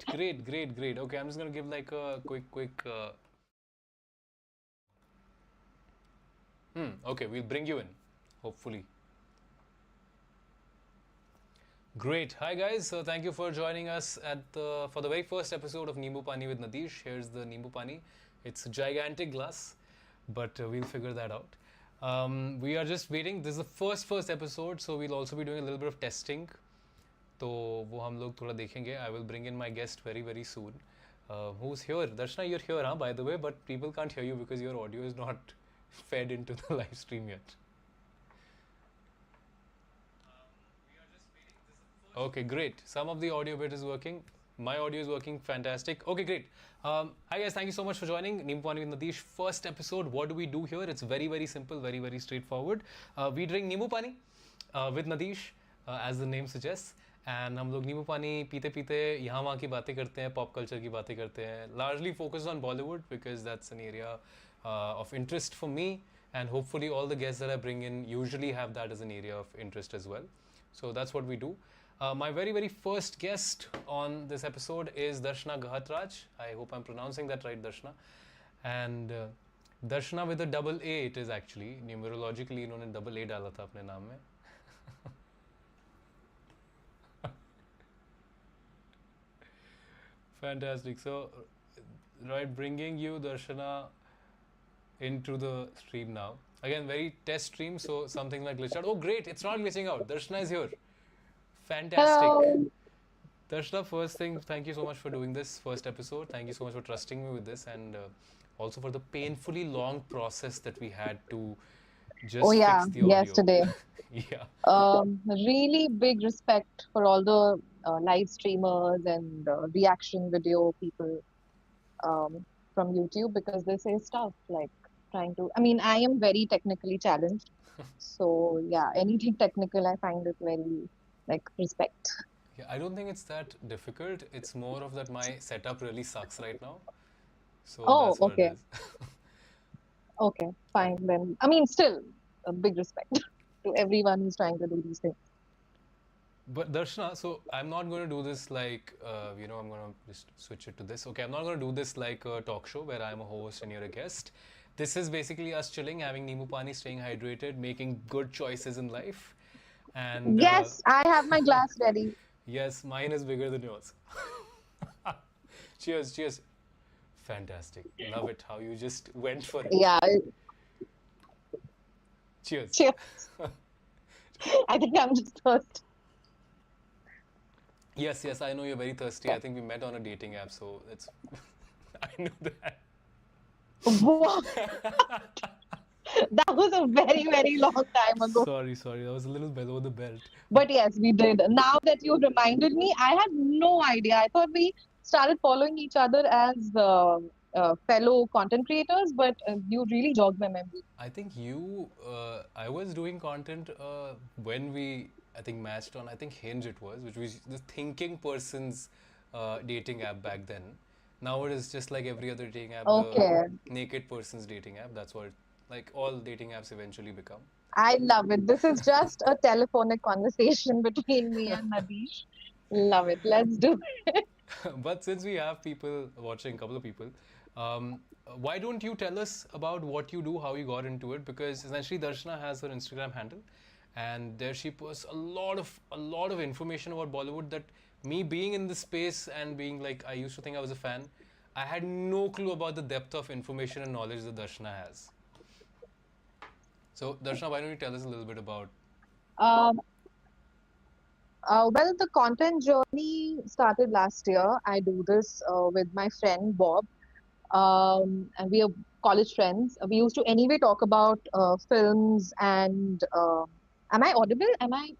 Great. Okay, I'm just gonna give like a quick. Okay, we'll bring you in. Hopefully. Great. Hi guys. So thank you for joining us for the very first episode of Nimboo Paani with Nadeesh. Here's the Nimboo Paani. It's a gigantic glass, but we'll figure that out. We are just waiting. This is the first episode, so we'll also be doing a little bit of testing. तो वो हम लोग थोड़ा देखेंगे. I will bring in my guest very soon. Who's here? Darshana, you're here, huh? By the way, but people can't hear you because your audio is not fed into the live stream yet. Okay, great. Some of the audio bit is working. My audio is working fantastic. Okay, great. Hi guys, thank you so much for joining Nimboo Paani with Nadeesh. First episode. What do we do here? It's very simple, very straightforward. We drink Nimboo Paani with Nadeesh, as the name suggests. And हम लोग नींबू पानी पीते पीते यहाँ वहाँ की बातें करते हैं, पॉप कल्चर की बातें करते हैं. Largely focused on Bollywood because that's an area of interest for me, and hopefully all the guests that I bring in usually have that as an area of interest as well. So that's what we do. My very first guest on this episode is Darshanaa Gahatraj. I hope I'm pronouncing that right, Darshana. And Darshana with a double A it is actually. Numerologically इन्होंने double A डाला था अपने नाम में. Fantastic. So, right, bringing you, Darshana, into the stream now. Again, very test stream, so something like glitched out. Oh, great! It's not glitching out. Darshana is here. Fantastic. Hello. Darshana, first thing, thank you so much for doing this first episode. Thank you so much for trusting me with this, and also for the painfully long process that we had to Oh just yeah, fix the audio. yesterday. Yeah. Really big respect for all the live streamers and reaction video people um, from YouTube because this is tough. Like trying to, I mean, I am very technically challenged. So yeah, anything technical, I find it very like respect. Yeah, I don't think it's that difficult. It's more of that my setup really sucks right now. So Oh, that's what it okay. is. Okay, fine then. I mean, still a big respect to everyone who's trying to do these things. But Darshana, so I'm not going to do this like, I'm going to just switch it to this. Okay, I'm not going to do this like a talk show where I'm a host and you're a guest. This is basically us chilling, having Nimboo Paani, staying hydrated, making good choices in life. And Yes, I have my glass ready. yes, mine is bigger than yours. Cheers. Fantastic. Love it how you just went for it. Yeah, Cheers. cheers. I think I'm just thirsty. Yes, I know you're very thirsty. I think we met on a dating app, so it's. I know that. What? That was a very long time ago. Sorry. That was a little below the belt. But yes, we did. Now that you reminded me, I had no idea. I thought we started following each other as fellow content creators, but you really jogged my memory. I think I was doing content when I think, matched on, I think Hinge it was, which was the thinking person's dating app back then. Now it is just like every other dating app, Okay, the naked person's dating app. That's what, like, all dating apps eventually become. I love it. This is just a telephonic conversation between me and Nadeesh. Love it. Let's do it. But since we have people watching, a couple of people, um, why don't you tell us about what you do, how you got into it? Because essentially, Darshana has her Instagram handle, and there she posts a lot of information about Bollywood. That me being in this space and being like, I used to think I was a fan. I had no clue about the depth of information and knowledge that Darshana has. So, Darshana, why don't you tell us a little bit about? Um, well, the content journey started last year. I do this with my friend Bob, and we are college friends. We used to anyway talk about films and. Am I audible? Am I?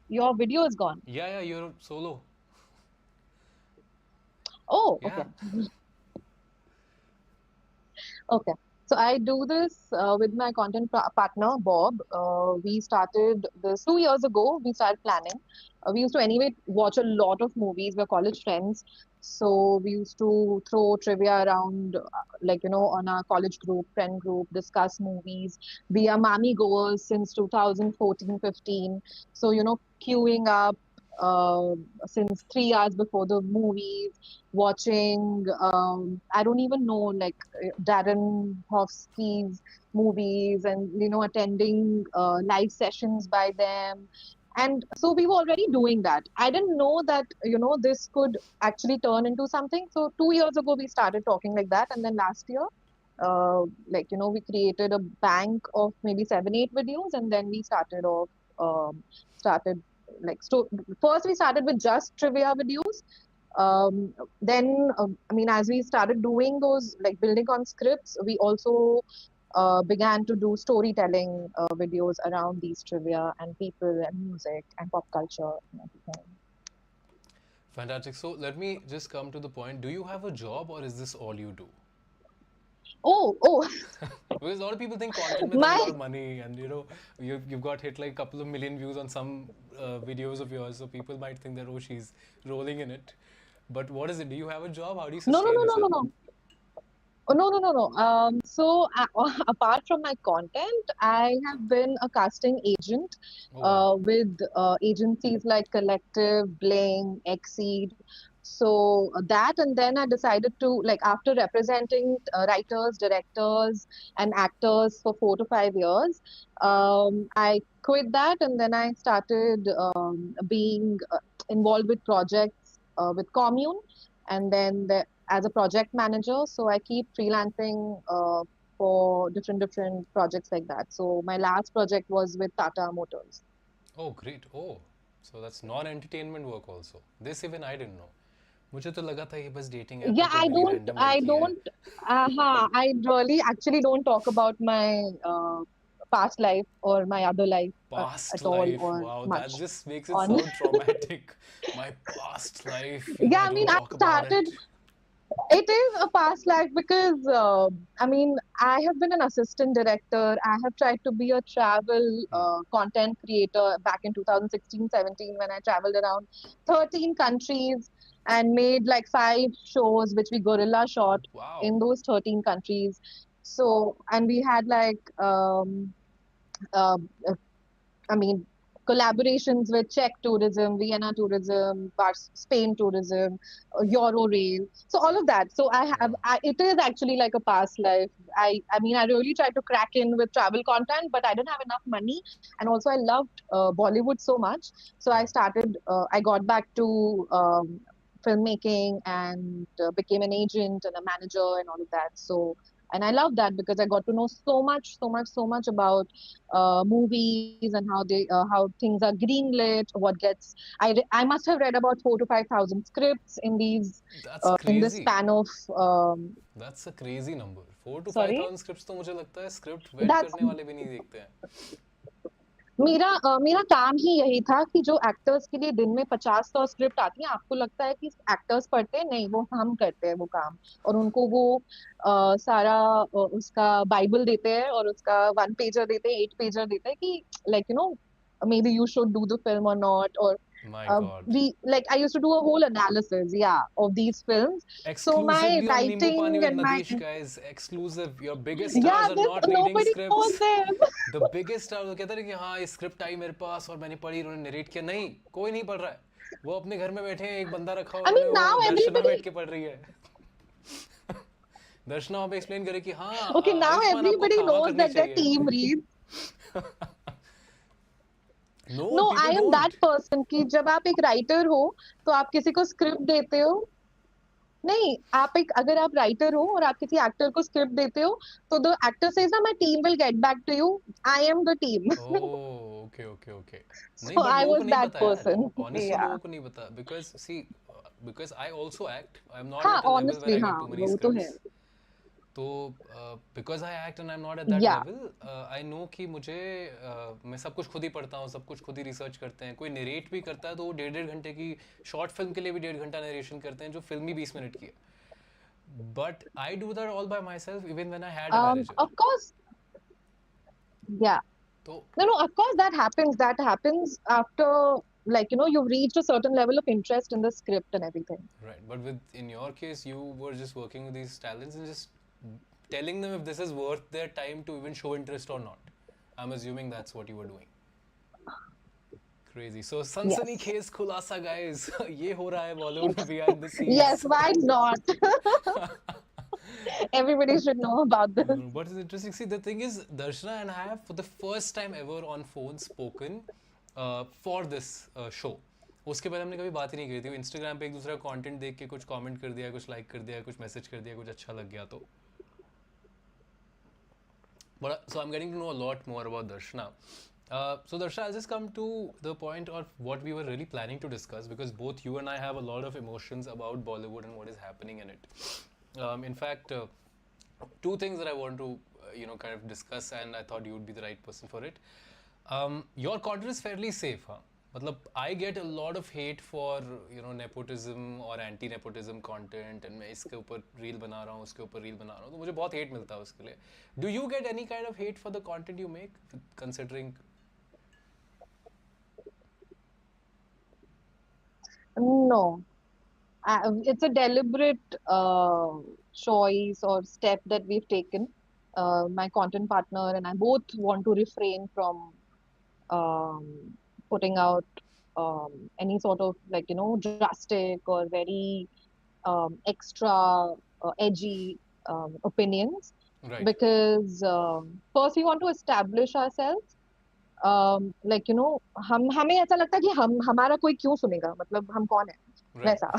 Your video is gone. Yeah, you're solo. Oh, Yeah. okay. Okay. So I do this with my content partner, Bob. We started this 2 years ago. We started planning. We used to anyway watch a lot of movies. We're college friends. So we used to throw trivia around, like, on our college group, friend group, discuss movies. We are Mami goers since 2014, 15. So, queuing up. uh, since 3 hours before the movies, watching, I don't even know, like Darren Hofsky's movies, and attending live sessions by them. And so we were already doing that. I didn't know that this could actually turn into something. So 2 years ago we started talking like that, and then last year, we created a bank of maybe 7, 8 videos, and then we started like sto- first we started with just trivia videos. Then I mean, as we started doing those, like building on scripts, we also began to do storytelling videos around these trivia and people and music and pop culture and everything. Fantastic. So let me just come to the point. Do you have a job or is this all you do? Oh, Because a lot of people think content mein there's a my lot of money, and you've got hit like a couple of million views on some videos of yours, so people might think that, oh, she's rolling in it. But what is it? Do you have a job? How do you no, no, sustain no, no, no, yourself? no. Oh, no, no, no, no. So apart from my content, I have been a casting agent Oh wow. with agencies like Collective, Bling, Exceed. So that, and then I decided to, like, after representing writers, directors, and actors for 4 to 5 years, I quit that, and then I started being involved with projects with Commune, and then as a project manager. So I keep freelancing for different projects like that. So my last project was with Tata Motors. Oh great. Oh, so that's non-entertainment work also. This even I didn't know. मुझे तो लगा था ये बस dating app है Yeah, कोई I बड़ी don't, random I लड़की है. don't, I really actually don't talk about my past life or my other life Past at all life. or Wow, that much just makes it on. sound traumatic. My past life, Yeah, I I mean, don't I talk about started. it. It is a past life because, I mean, I have been an assistant director. I have tried to be a travel content creator back in 2016-17 when I traveled around 13 countries and made like 5 shows, which we guerrilla shot Wow. in those 13 countries. So, and we had like, uh, I mean, collaborations with Czech tourism, Vienna tourism, Spain tourism, Eurorail. So all of that. So Wow. it is actually like a past life. I mean, I really tried to crack in with travel content, but I didn't have enough money. And also, I loved Bollywood so much. So Yeah. I got back to filmmaking and became an agent and a manager and all of that. So, and I love that because I got to know so much, so much, so much about movies and how things are greenlit, what gets. I must have read about 4 to 5 thousand scripts That's in this crazy. span of That's a crazy number. 4 to 5 sorry. thousand scripts तो मुझे लगता है script wait That's करने वाले भी नहीं देखते हैं. मेरा काम ही यही था कि जो एक्टर्स के लिए दिन में 50-100 स्क्रिप्ट आती है, आपको लगता है कि एक्टर्स पढ़ते हैं, नहीं, वो हम करते हैं वो काम। और उनको वो सारा उसका बाइबल देते हैं और उसका 1 पेजर देते हैं, 8 पेजर देते हैं कि like maybe you should do the film or not, or My God. we like I used to do a whole analysis, yeah, of these films. So my Exclusively on Nimboo Paani writing with and my Nadeesh, guys. Exclusive. Your biggest yeah, stars are this not reading nobody knows scripts. them. The biggest star वो कहता है कि हाँ ये script I मेरे पास और मैंने पढ़ी, उन्होंने नरेट किया. नहीं, कोई नहीं पढ़ रहा है. वो अपने घर में बैठे हैं, एक बंदा रखा I उन्होंने, mean, वो now दर्शना बैठ everybody. के पढ़ रही है. दर्शना वहाँ पे एक्सप्लेन करे कि हाँ Okay, now आयुष्मान आपको everybody खामा knows करनी that their चाहिए. team reads. No, No, people I am that don't. person कि जब आप एक राइटर हो तो आप किसी को स्क्रिप्ट देते हो. नहीं, अगर आप राइटर हो और आप किसी एक्टर को स्क्रिप्ट देते हो, तो द एक्टर सेज ना, my team will get back to you. I am the team. Oh, okay, okay, okay. नहीं, So but I लोगों को was नहीं that पता यार. person. Honestly, Yeah. लोगों को नहीं पता. Because see, because I also act. I'm not हाँ, at a level where honestly, I get हाँ, too many वो तो है. scripts. तो because I act and I'm not at that Yeah. level, I know कि मुझे मैं सब कुछ खुद ही पढ़ता हूँ, सब कुछ खुद ही रिसर्च करते हैं. कोई नरेट भी करता है तो वो 1.5 घंटे की शॉर्ट फिल्म के लिए भी 1.5 घंटा नरेशन करते हैं जो फिल्मी 20 मिनट की है. But I do that all by myself even when I had a manager. Of course, yeah. तो No, no, of course that happens. That happens after, like, you've reached a certain level of interest in the script and everything. right, but with in your case, you were just working with these talents and just telling them if this is worth their time to even show interest or not. I'm assuming that's what you were doing. Crazy. So Yes. सनसनीखेज खुलासा guys. ये हो रहा है Bollywood में behind the Yes, scenes. why not? Everybody should know about this. What is interesting? See, the thing is, Darshana and I have for the first time ever on phone spoken for this show. उसके पहले हमने कभी बात ही नहीं करी थी. Instagram पे एक दूसरा कंटेंट देख के कुछ कमेंट कर दिया, कुछ लाइक कर दिया, कुछ मैसेज कर दिया, कुछ अच्छा लग गया तो. But so I'm getting to know a lot more about Darshana. So Darshana, I'll just come to the point of what we were really planning to discuss because both you and I have a lot of emotions about Bollywood and what is happening in it. In fact, two things that I want to kind of discuss, and I thought you would be the right person for it. Your content is fairly safe, huh? मतलब I get a lot of hate for nepotism or anti nepotism content and मैं इसके ऊपर reel बना रहा हूँ उसके ऊपर reel बना रहा हूँ तो मुझे बहुत hate मिलता है उसके लिए. Do you get any kind of hate for the content you make considering? No, it's a deliberate choice or step that we've taken. My content partner and I both want to refrain from putting out any sort of drastic or very extra edgy opinions Right. because first we want to establish ourselves हम हमें ऐसा लगता है कि हम हमारा कोई क्यों सुनेगा मतलब हम कौन है Right. वैसा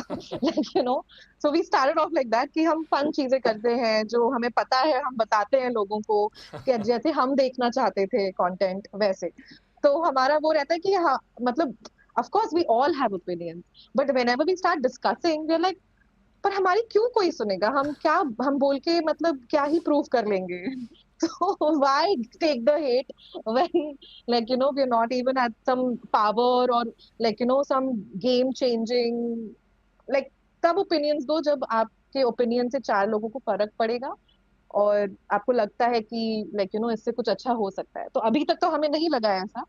so we started off like that कि हम फन चीजें करते हैं जो हमें पता है हम बताते हैं लोगों को कि जैसे हम देखना चाहते थे कंटेंट वैसे तो हमारा वो रहता है कि हाँ मतलब of course we all have opinions but whenever we start discussing we are like पर हमारी क्यों कोई सुनेगा हम क्या हम बोल के मतलब क्या ही प्रूव कर लेंगे so why take the hate when we're not even at some power or some game changing like तब ओपिनियंस दो जब आपके ओपिनियन से चार लोगों को फर्क पड़ेगा और आपको लगता है कि इससे कुछ अच्छा हो सकता है तो अभी तक तो हमें नहीं लगा ऐसा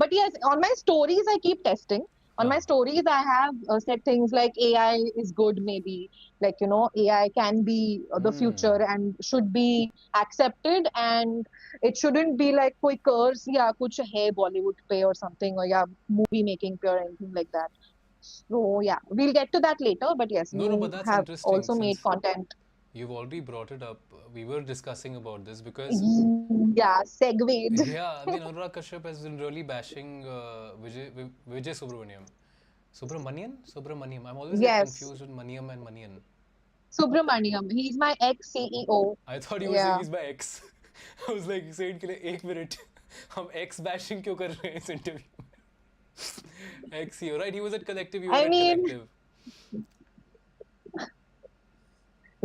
but yes, on my stories, I keep testing. On my हाँ. stories, I have said things like AI is good, maybe. AI can be the Hmm. future and should be accepted, and it shouldn't be like कोई curse या कुछ है Bollywood पे or something or या movie making पे or anything like that. So yeah, we'll get to that later. But yes, No, no, we but that's have interesting also made since content. you've already brought it up. We were discussing about this because Yeah, segued. yeah, I mean Anurag Kashyap has been really bashing Vijay Subramaniam. Subramaniam. I'm always get Yes, confused with Maniam and Manian. Subramaniam. He's my ex-CEO. I thought you were saying Yeah. he's my ex. I was like, saying के लिए एक minute हम ex bashing क्यों कर रहे हैं इस interview में? Ex CEO, right? He was at Collective. You were I at mean, Collective.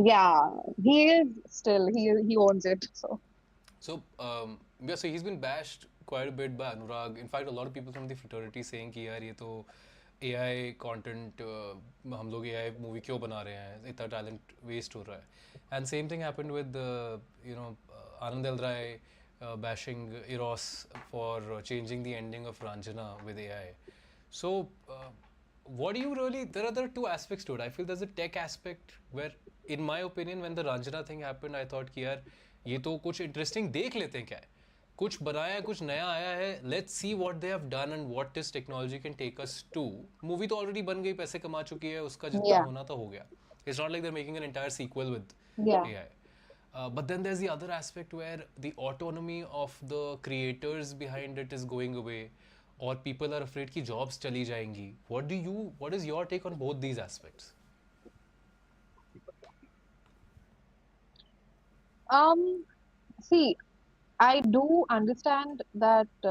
yeah, he is still he owns it. So So yeah, so he's been bashed quite a bit by Anurag. In fact, a lot of people from the fraternity saying कि यार ये तो AI content हम लोग AI movie क्यों बना रहे हैं इतना talent waste हो रहा है. And same thing happened with Anand L. Rai bashing Eros for changing the ending of Ranjana with AI. So what do you really there are two aspects to it. I feel there's a tech aspect where in my opinion when the Ranjana thing happened I thought कि यार ये तो कुछ interesting देख लेते हैं क्या है कुछ बनाया है कुछ नया आया है let's see what they have done and what this technology can take us to movie तो ऑलरेडी बन गई पैसे कमा चुकी है उसका जितना yeah, होना था हो गया it's not like they are making an entire sequel with yeah. AI but then there's the other aspect where the autonomy of the creators behind it is going away or people are afraid कि jobs चली जाएंगी what is your take on both these aspects? See, I do understand that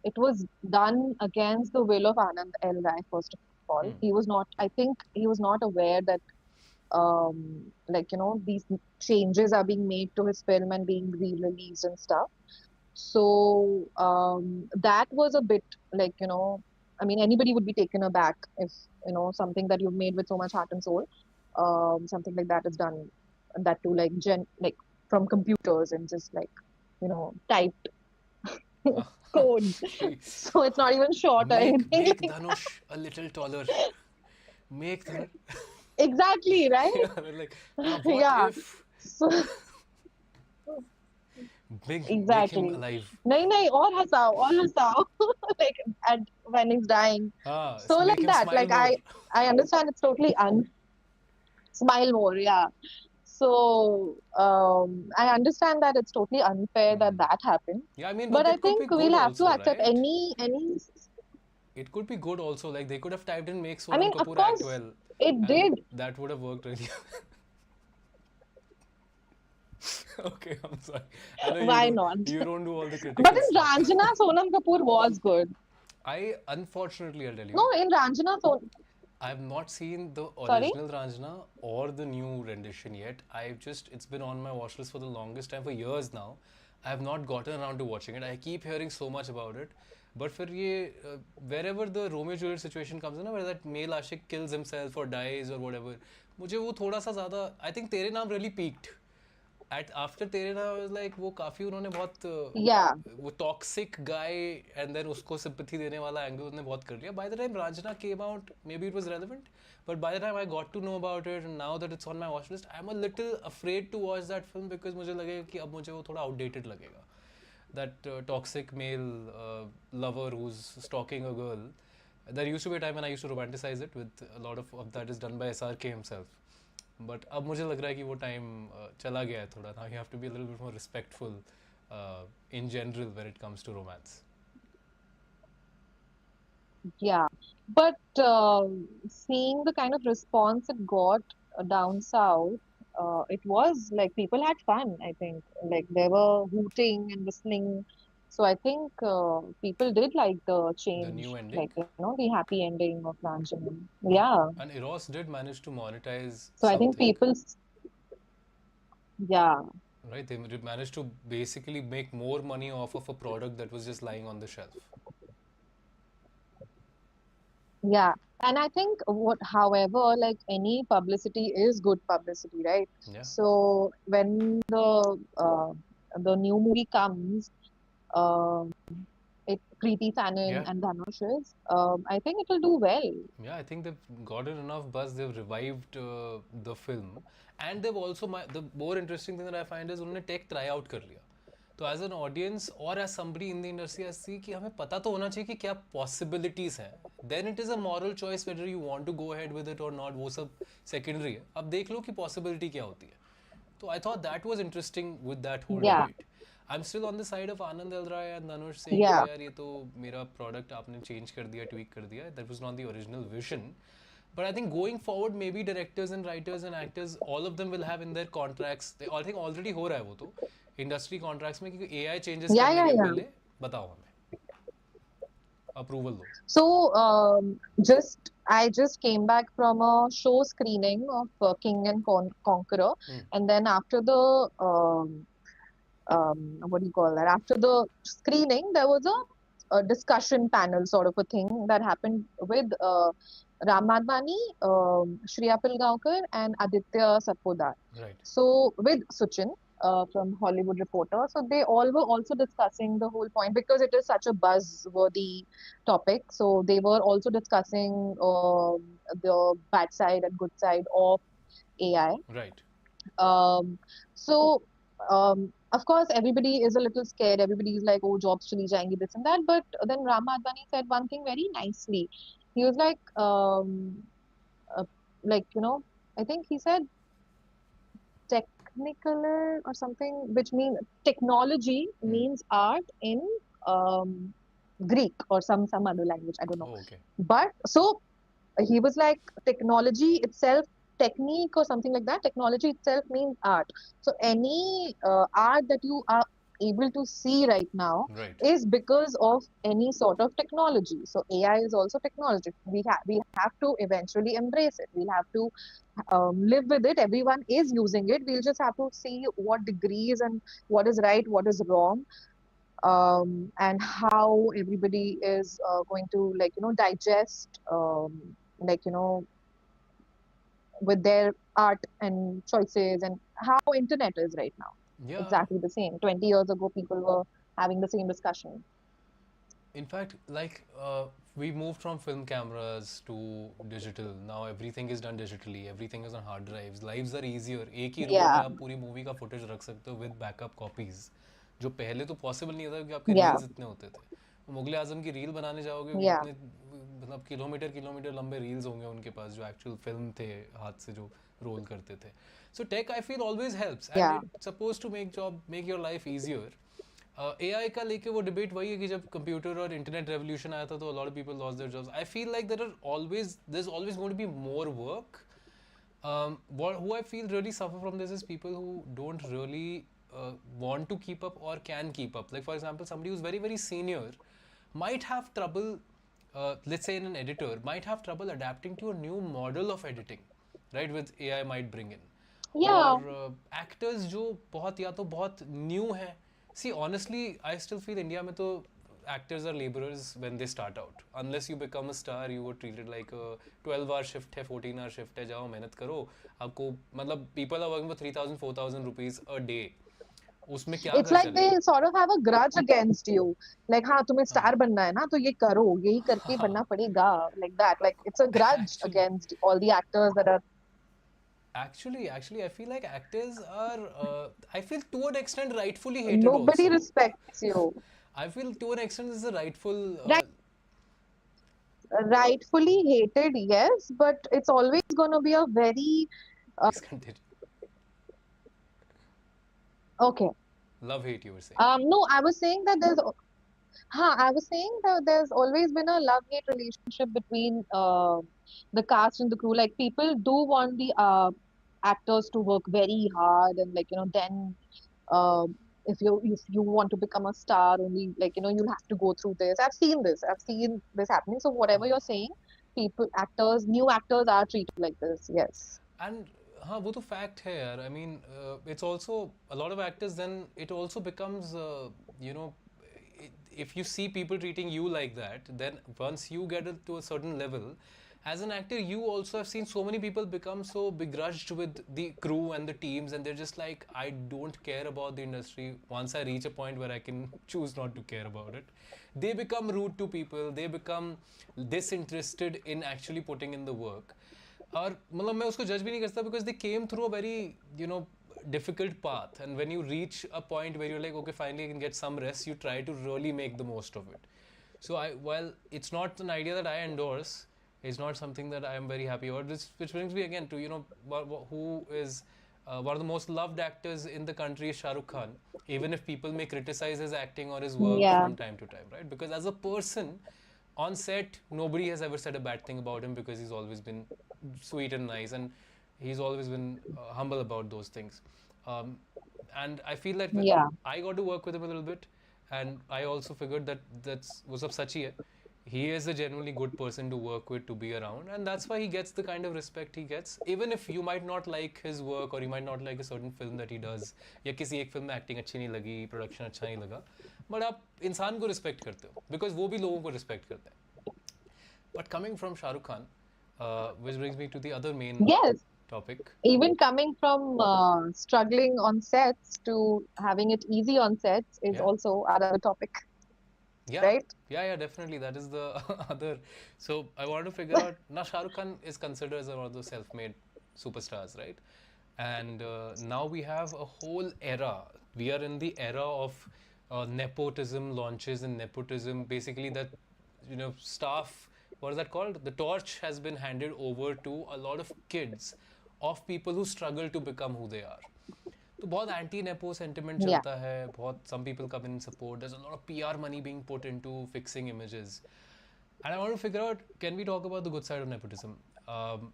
it was done against the will of Anand L. Rai, first of all. Hmm. He was not, I think he was not aware that these changes are being made to his film and being re-released and stuff. So that was a bit I mean, anybody would be taken aback if, something that you've made with so much heart and soul, something like that is done, and that too like from computers and just typed codes. Please So it's not even short or anything. make Dhanush a little taller. Make Dhanush. Exactly, right? Yeah, they're like, what Yeah. if So Make him Exactly. alive. नहीं नहीं और हंसाओ like at when he's dying. Ah, So make like him that. smile Like more. I understand it's totally un smile more. Yeah. So I understand that it's totally unfair that Hmm. that happened. Yeah, I mean, But but I it could be think good we'll have to also, accept right? any. It could be good also. Like they could have typed in "Make I Sonam mean, of Kapoor act course, well," it and did. that would have worked really. Okay, I'm sorry. I know Why not? you don't do all the But critical in stuff. Ranjana, Sonam Kapoor was good. Unfortunately, I'll tell you, No, in Ranjana, I have not seen the sorry. original Ranjana or the new rendition yet. It's been on my watch list for the longest time, for years now. I have not gotten around to watching it. I keep hearing so much about it. But for wherever the Romeo Juliet situation comes in, where that male ashik kills himself or dies or whatever, मुझे वो थोड़ा सा ज़्यादा, I think तेरे नाम really peaked. At after तेरे नाम I was like वो काफ़ी उन्होंने बहुत Yeah, वो टॉक्सिक गाय एंड देन उसको सिंपैथी देने वाला एंगल उन्होंने बहुत कर लिया. By the time Raanjhanaa came out maybe it was relevant, but by the time I got to know about it and now that it's on my watch list I am a little afraid to watch that film because मुझे लगेगा कि अब मुझे वो थोड़ा outdated लगेगा. That toxic male lover who's stalking a girl. There used to be a time when I used to romanticize it with a lot of that is done by SRK himself. But अब मुझे लग रहा है कि वो time चला गया है थोड़ा. Now you have to be a little bit more respectful in general when it comes to romance. yeah. But seeing the kind of response it got down south, it was like people had fun, I think. Like they were hooting and whistling. So I think people did like the The change, new like, ending. the happy ending of Ranjanam. Yeah. And Eros did manage to monetize So I think something, people, yeah, right? They managed to basically make more money off of a product that was just lying on the shelf. yeah. And I think however, like any publicity is good publicity, right? Yeah. So when the new movie comes, um, it Preeti Sanin Yeah. and Dhanush is, I think it will do well. Yeah, I think they've gotten enough buzz. They've revived the film, and they've also the more interesting thing that I find is उन्होंने tech try out कर लिया. तो as an audience or as somebody in the industry, I see कि हमें पता तो होना चाहिए कि क्या possibilities हैं. Then it is a moral choice whether you want to go ahead with it or not. वो सब secondary है. अब देख लो कि possibility क्या होती है. So I thought that was interesting with that whole Yeah, debate. I'm still on the side of Anand Elrai and Dhanush saying कि yeah, यार ये तो मेरा product आपने change कर दिया, tweak कर दिया. That was not the original vision. But I think going forward, maybe directors and writers and actors, all of them will have in their contracts. They, I think already हो रहा है वो तो industry contracts में कि AI changes yeah, करने yeah, के yeah. पहले बताओ हमें approval दो. So, I just came back from a show screening of King and Conqueror, Hmm. and then after the what do you call that? After the screening, there was a discussion panel sort of a thing that happened with Ram Madhvani, Shreya Pilgaonkar, and Aditya Satpodar. Right. So with Suchin from Hollywood Reporter, so they all were also discussing the whole point because it is such a buzzworthy topic. So they were also discussing the bad side and good side of AI. Right. Um, so, of course, everybody is a little scared. Everybody is like, oh, jobs chali jayenge, this and that. But then Ram Advani said one thing very nicely. He was uh, like, I think he said technicolor or something, which means technology Hmm. means art in um, Greek or some other language. I don't know. Oh, okay. But so he was like technology itself technique or something like that technology itself means art, so any art that you are able to see right now Right. is because of any sort of technology. So AI is also technology. We have to eventually embrace it. We'll have to live with it. Everyone is using it. We'll just have to see what degrees and what is right, what is wrong, and how everybody is going to digest like with their art and choices and how internet is right now. Yeah. Exactly the same. 20 years ago, people were having the same discussion. In fact, like we moved from film cameras to digital. Now everything is done digitally. Everything is on hard drives. Lives are easier. एक ही roll पे Yeah, आप पूरी movie का footage रख सकते हो with backup copies. जो पहले तो पॉसिबल नहीं था, क्योंकि आपके Yeah, रील्स इतने होते थे। मुगले आजम की रील बनाने जाओगे कि yeah, इतने मतलब किलोमीटर किलोमीटर लंबे रील्स होंगे उनके पास, जो एक्चुअल फिल्म थे हाथ से जो रोल करते थे। So tech I feel always helps and yeah. It suppose to make your life easier. AI का लेके वो डिबेट वही है कि जब कंप्यूटर और इंटरनेट रेवोल्यूशन आया था तो lot of people lost their jobs. I feel like there is always going to be more work. Who I feel really suffer from this is people who don't really want to keep up or can keep up. Like, for example, somebody who's very, very senior might have trouble, let's say in an editor, might have trouble adapting to a new model of editing, right? With AI might bring in. Yeah, और actors जो बहुत या तो बहुत new हैं. See, honestly, I still feel India में तो actors are laborers when they start out. Unless you become a star, you were treated like a 12-hour shift है, 14-hour shift है, जाओ मेहनत करो. आपको मतलब people are working for 3,000 4,000 rupees a day. उसमें क्या it's घर like they चलेगा? sort of have a grudge against you. Like, हाँ तुम्हें हाँ स्टार बनना है ना तो ये करो, यही करके बनना हाँ. पड़ेगा. Like that. Like it's a grudge Actually, against all the actors that are. actually, I feel like actors are, I feel to an extent rightfully hated Nobody also. respects you. I feel to an extent this is a rightful Right, rightfully hated, yes, but it's always gonna be a very discontent. okay. Love hate, you were saying. No, I was saying that I was saying that there's always been a love-hate relationship between the cast and the crew. Like people do want the actors to work very hard and like then uh, if you want to become a star only like you'll have to go through this. I've seen this happening. So whatever you're saying, new actors are treated like this. Yes. And हाँ वो तो fact है यार. I mean, it's also a lot of actors. Then it also becomes, you know, if you see people treating you like that, then once you get it to a certain level, as an actor, you also have seen so many people become so begrudged with the crew and the teams, and they're just like, I don't care about the industry. Once I reach a point where I can choose not to care about it, they become rude to people. They become disinterested in actually putting in the work. और मतलब मैं उसको जज भी नहीं करता, because they came through a very, you know, difficult path, and when you reach a point where you're like, okay, finally I can get some rest, you try to really make the most of it. So while it's not an idea that I endorse, it's not something that I am very happy about. This, which brings me again to, you know, who is one of the most loved actors in the country is Shah Rukh Khan. Even if people may criticize his acting or his work Yeah. from time to time, right? Because as a person on set, nobody has ever said a bad thing about him, because he's always been sweet and nice, and he's always been humble about those things. Um, and I feel that Yeah. I got to work with him a little bit, and I also figured that that's was of such a he is a genuinely good person to work with, to be around, and that's why he gets the kind of respect he gets. Even if you might not like his work, or you might not like a certain film that he does, या किसी एक film में acting अच्छी नहीं लगी, production अच्छा नहीं लगा, बट आप इंसान को रिस्पेक्ट करते हो, बिकॉज वो भी लोगों को रिस्पेक्ट करता है. But coming from Shah Rukh Khan, which brings me to the other main Yes. topic. Even coming from struggling on sets to having it easy on sets is Yeah, also another topic, yeah, right? yeah, definitely. That is the other. So I want to figure out. Now Shah Rukh Khan is considered as one of those self-made superstars, right? And now we have a whole era. We are in the era of nepotism launches and nepotism. Basically, that, you know, staff. What is that called? The torch has been handed over to a lot of kids of people who struggle to become who they are. तो बहुत anti nepo sentiment Yeah. चलता है, बहुत some people come in support, there is a lot of PR money being put into fixing images. And I want to figure out, can we talk about the good side of nepotism?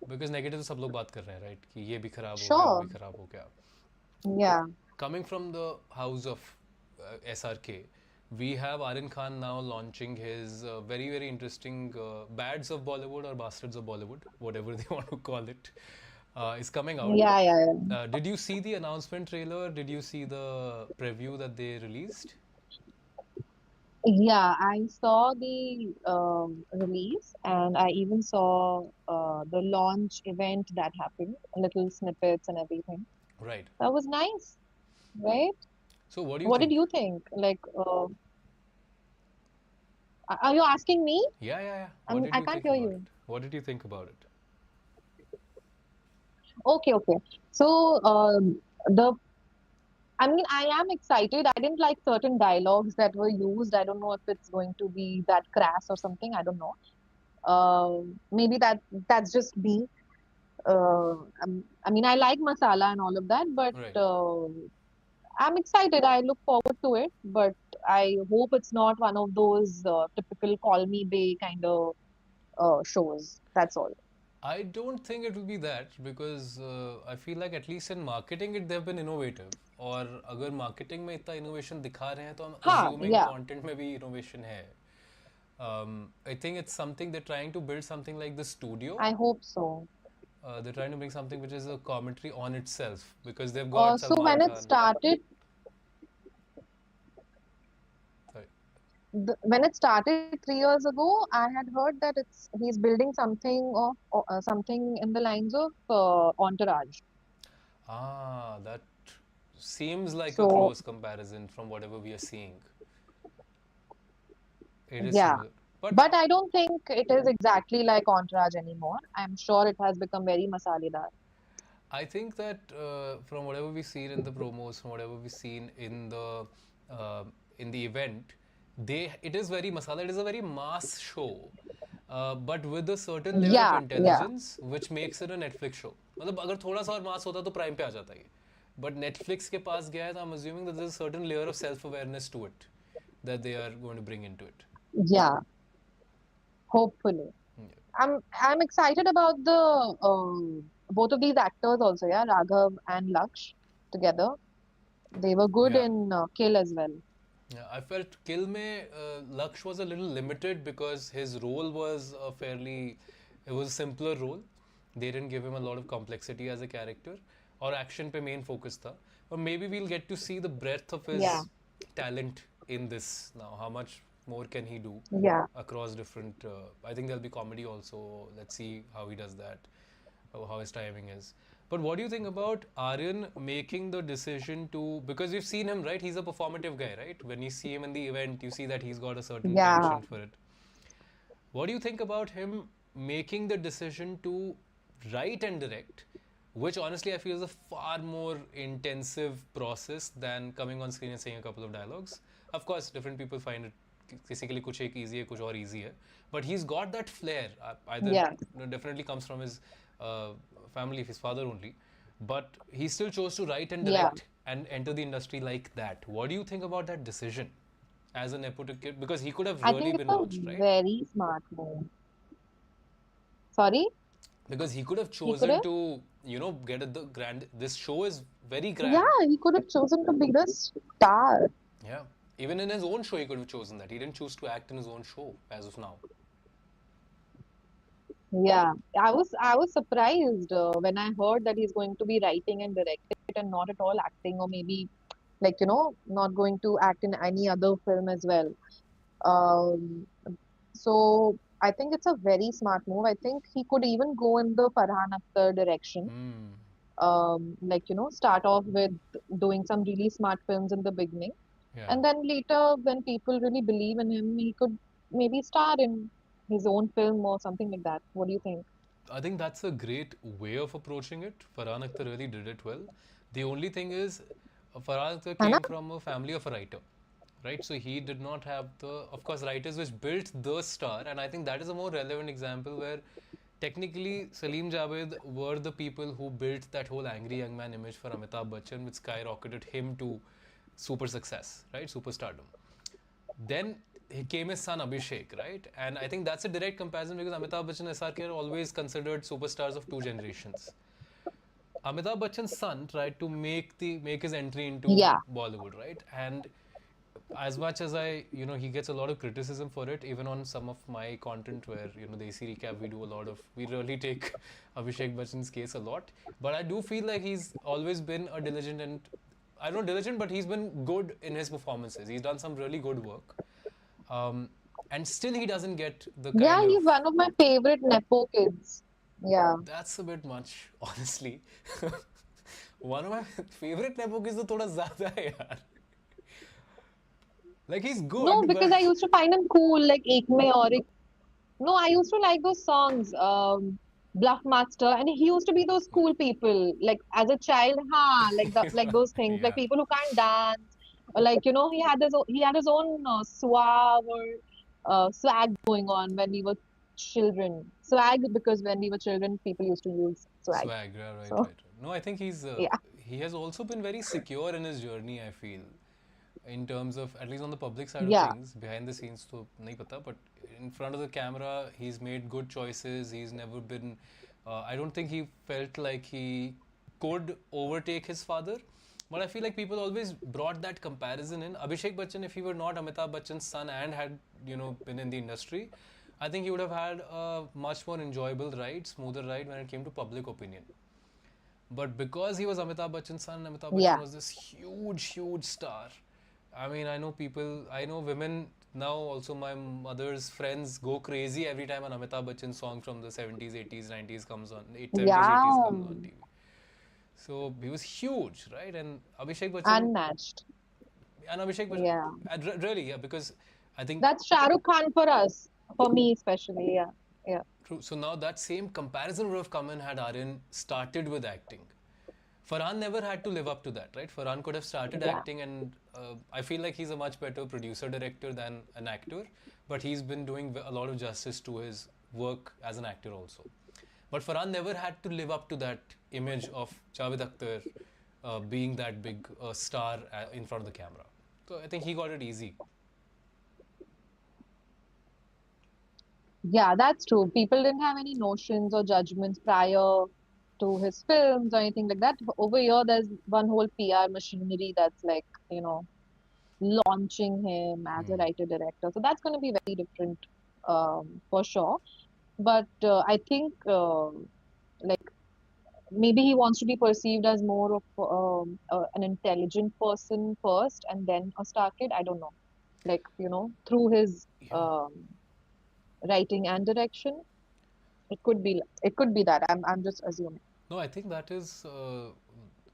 Because negative तो सब लोग बात कर रहे हैं, right, कि ये भी खराब हो गया, वो Sure. भी खराब हो गया. Yeah. Coming from the house of SRK, we have Aryan Khan now launching his very, very interesting Bads of Bollywood or Bastards of Bollywood, whatever they want to call it, is coming out. Yeah, yeah, yeah. Did you see the announcement trailer? Did you see the preview that they released? Yeah, I saw the release and I even saw the launch event that happened, little snippets and everything. Right. That was nice, right? So, what do you What did think? you think? Like, are you asking me? Yeah, yeah, yeah. I What mean, did I you can't think hear about you. it? What did you think about it? Okay, okay. So, the I mean, I am excited. I didn't like certain dialogues that were used. I don't know if it's going to be that crass or something. I don't know. Maybe that's just me. I mean, I like masala and all of that, but Right. I'm excited. I look forward to it, but I hope it's not one of those typical call me bay kind of shows. That's all. I don't think it will be that because I feel like at least in marketing it they've been innovative. और अगर marketing में इतना innovation दिखा रहे हैं तो I'm Ha, assuming yeah, content में भी innovation है. I think it's something they're trying to build something like the studio. I hope so. They're trying to bring something which is a commentary on itself because they've got So when Salman it Khan. started, Sorry. when it started 3 years ago, I had heard that he's building something of something in the lines of Entourage. Ah, that seems like a So close comparison from whatever we are seeing. It is yeah, similar. But but I don't think it is exactly like Entourage anymore. I'm sure it has become very masaledar. I think that from whatever we've seen in the promos, from whatever we've seen uh, in the event, it is very masala. It is a very mass show, but with a certain layer of Yeah, yeah, intelligence, which makes it a Netflix show. मतलब अगर थोड़ा सा और मास होता तो prime पे आ जाता ये. But Netflix के पास गया है तो I'm assuming that there's a certain layer of self-awareness to it that they are going to bring into it. yeah. Hopefully. Yeah. I'm excited about the both of these actors also, yeah, Raghav and Laksh together. They were good Yeah. in Kill as well. Yeah, I felt Kill में Laksh was a little limited because his role was it was a simpler role. They didn't give him a lot of complexity as a character और action पे main focus था. But maybe we'll get to see the breadth of Yeah, his talent in this now. How much more can he do yeah. across different? I think there'll be comedy also. Let's see how he does that, how his timing is. But what do you think about Aryan making the decision to? Because you've seen him, right? He's a performative guy, right? When you see him in the event, you see that he's got a certain Yeah. penchant for it. What do you think about him making the decision to write and direct, which honestly I feel is a far more intensive process than coming on screen and saying a couple of dialogues? Of course, different people find it किसी के लिए कुछ एक easy है कुछ और easy है but he's got that flair either Yeah. definitely comes from his uh, family his father only but he still chose to write and Yeah. direct and enter the industry like that. What do you think about that decision as a nepotic kid because he could have I really think it's been a launched, right? very smart move. Sorry? Because he could have He could chosen have? to get at the grand. This show is very Yeah, grand. he could have chosen to be the star. Yeah, even in his own show he could have chosen that. He didn't choose to act in his own show as of now. Yeah, I was surprised when I heard that he's going to be writing and directing it and not at all acting or maybe like not going to act in any other film as well. Um, so I think it's a very smart move. I think he could even go in the Farhan Akhtar direction. Hmm. Like start off with doing some really smart films in the beginning, Yeah. and then later when people really believe in him, he could maybe star in his own film or something like that. What do you think? I think that's a great way of approaching it. Farhan Akhtar really did it well. The only thing is, Farhan Akhtar है ना? came from a family of a writer, right? So he did not have of course, writers which built the star, and I think that is a more relevant example where technically Salim Javed were the people who built that whole angry young man image for Amitabh Bachchan, which skyrocketed him to super success, right? Superstardom. Then he came his son Abhishek, right? And I think that's a direct comparison because Amitabh Bachchan and SRK are always considered superstars of two generations. Amitabh Bachchan's son tried to make his entry into Yeah, Bollywood, right? And as much as he gets a lot of criticism for it, even on some of my content where, the AC recap, we really take Abhishek Bachchan's case a lot. But I do feel like he's always been a diligent and, I don't know diligent, but he's been good in his performances. He's done some really good work. Um, and still he doesn't get the yeah, kind of, he's one of my favorite Nepo kids. Yeah. that's a bit much, honestly. One of my favorite Nepo is तो थोड़ा ज़्यादा है यार. Like he's No, good, because but I used to find him cool, like Ek Mein Aur Ek. No, I used to like those songs. bluff master, and he used to be those cool people like as a child, like those things, like Yeah, people who can't dance, or like he had his own suave or swag going on when we were children. Swag because when we were children, people used to use swag. swag. Yeah, right, So right, right. No, I think yeah, he has also been very secure in his journey. I feel, in terms of at least on the public side of yeah, things, behind the scenes, to nahi pata, but in front of the camera, he's made good choices. He's never been. I don't think he felt like he could overtake his father. But I feel like people always brought that comparison in. Abhishek Bachchan, if he were not Amitabh Bachchan's son and had been in the industry, I think he would have had a much more enjoyable ride, smoother ride when it came to public opinion. But because he was Amitabh Bachchan's son, Amitabh Bachchan yeah, was this huge, huge star. I mean, I know women now, also my mother's friends go crazy every time an Amitabh Bachchan song from the 70s, 80s, 90s comes on, 70s, 80s yeah, comes on TV. So he was huge, right? unmatched. And Abhishek Bachchan, Yeah, really, yeah, because I think that's Shah Rukh Khan for us, for me especially. Yeah, yeah, true. So now that same comparison would have come in had Aryan started with acting. Farhan never had to live up to that, right? Farhan could have started yeah. acting, and I feel like he's a much better producer director than an actor, but he's been doing a lot of justice to his work as an actor also. But Farhan never had to live up to that image of Javed Akhtar being that big star in front of the camera. So I think he got it easy. Yeah, that's true. People didn't have any notions or judgments prior to his films or anything like that. Over here, there's one whole PR machinery that's like, launching him as a Hmm. writer director. So that's going to be very different, for sure. But I think like maybe he wants to be perceived as more of an intelligent person first and then a star kid. I don't know. Like, through his Yeah. writing and direction. It could be that. I'm just assuming. No, I think that is,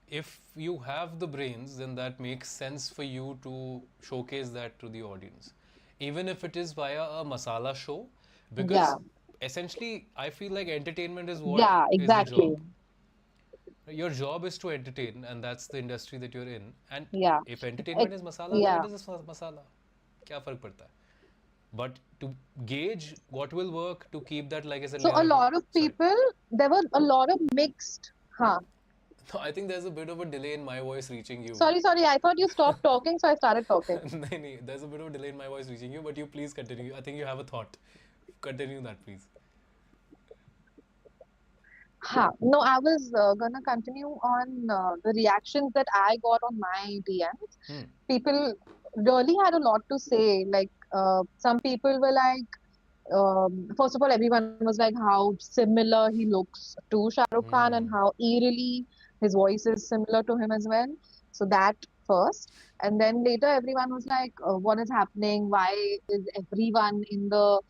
if you have the brains, then that makes sense for you to showcase that to the audience, even if it is via a masala show, Yeah. because essentially, I feel like entertainment is what Yeah, is the exactly. job. Your job is to entertain, and that's the industry that you're in. And Yeah. if It, entertainment is masala, then yeah. it is a masala. क्या फर्क पड़ता है? But to gauge what will work, to keep that, like I said, So layer a of lot of sorry. people, there were a lot of mixed. Huh. No, I think there's a bit of a delay in my voice reaching you. Sorry. I thought you stopped talking, so I started talking. नहीं नहीं, there's a bit of a delay in my voice reaching you, but you please continue. I think you have a thought. Continue that, please. Huh. No, I was gonna continue on the reactions that I got on my DMs. Hmm. People really had a lot to say. Like, some people were like, first of all, everyone was like how similar he looks to Shah Rukh Khan and Hmm. how eerily his voice is similar to him as well. So that first. And then later, everyone was like, what is happening? Why is everyone in the,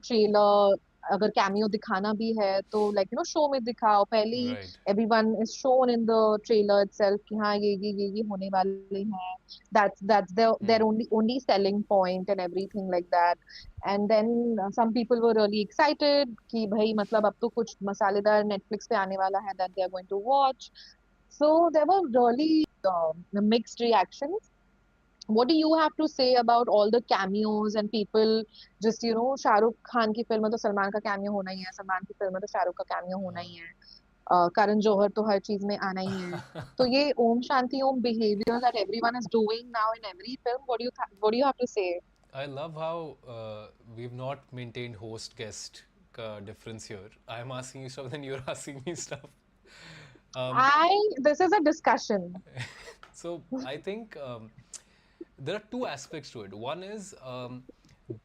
trailer? अगर cameo दिखाना भी है तो show में दिखाओ पहले ही Right. everyone is shown in the trailer itself कि हाँ ये होने वाले हैं that's their Hmm. only selling point and everything like that. And then some people were really excited कि भाई मतलब अब तो कुछ मसालेदार Netflix पे आने वाला है that they are going to watch. So there were really mixed reactions. What do you have to say about all the cameos and people just Shah Rukh Khan की फिल्म में तो सलमान का कैमियो होना ही है, सलमान की फिल्म में तो शाहरुख का कैमियो होना ही है, करण जौहर तो हर चीज में आना ही है. तो ये Om Shanti Om behavior that everyone is doing now in every film, what do you have to say? I love how we've not maintained host guest difference here. I'm asking you stuff, then you're asking me stuff. Um, This is a discussion. so I think there are two aspects to it. One is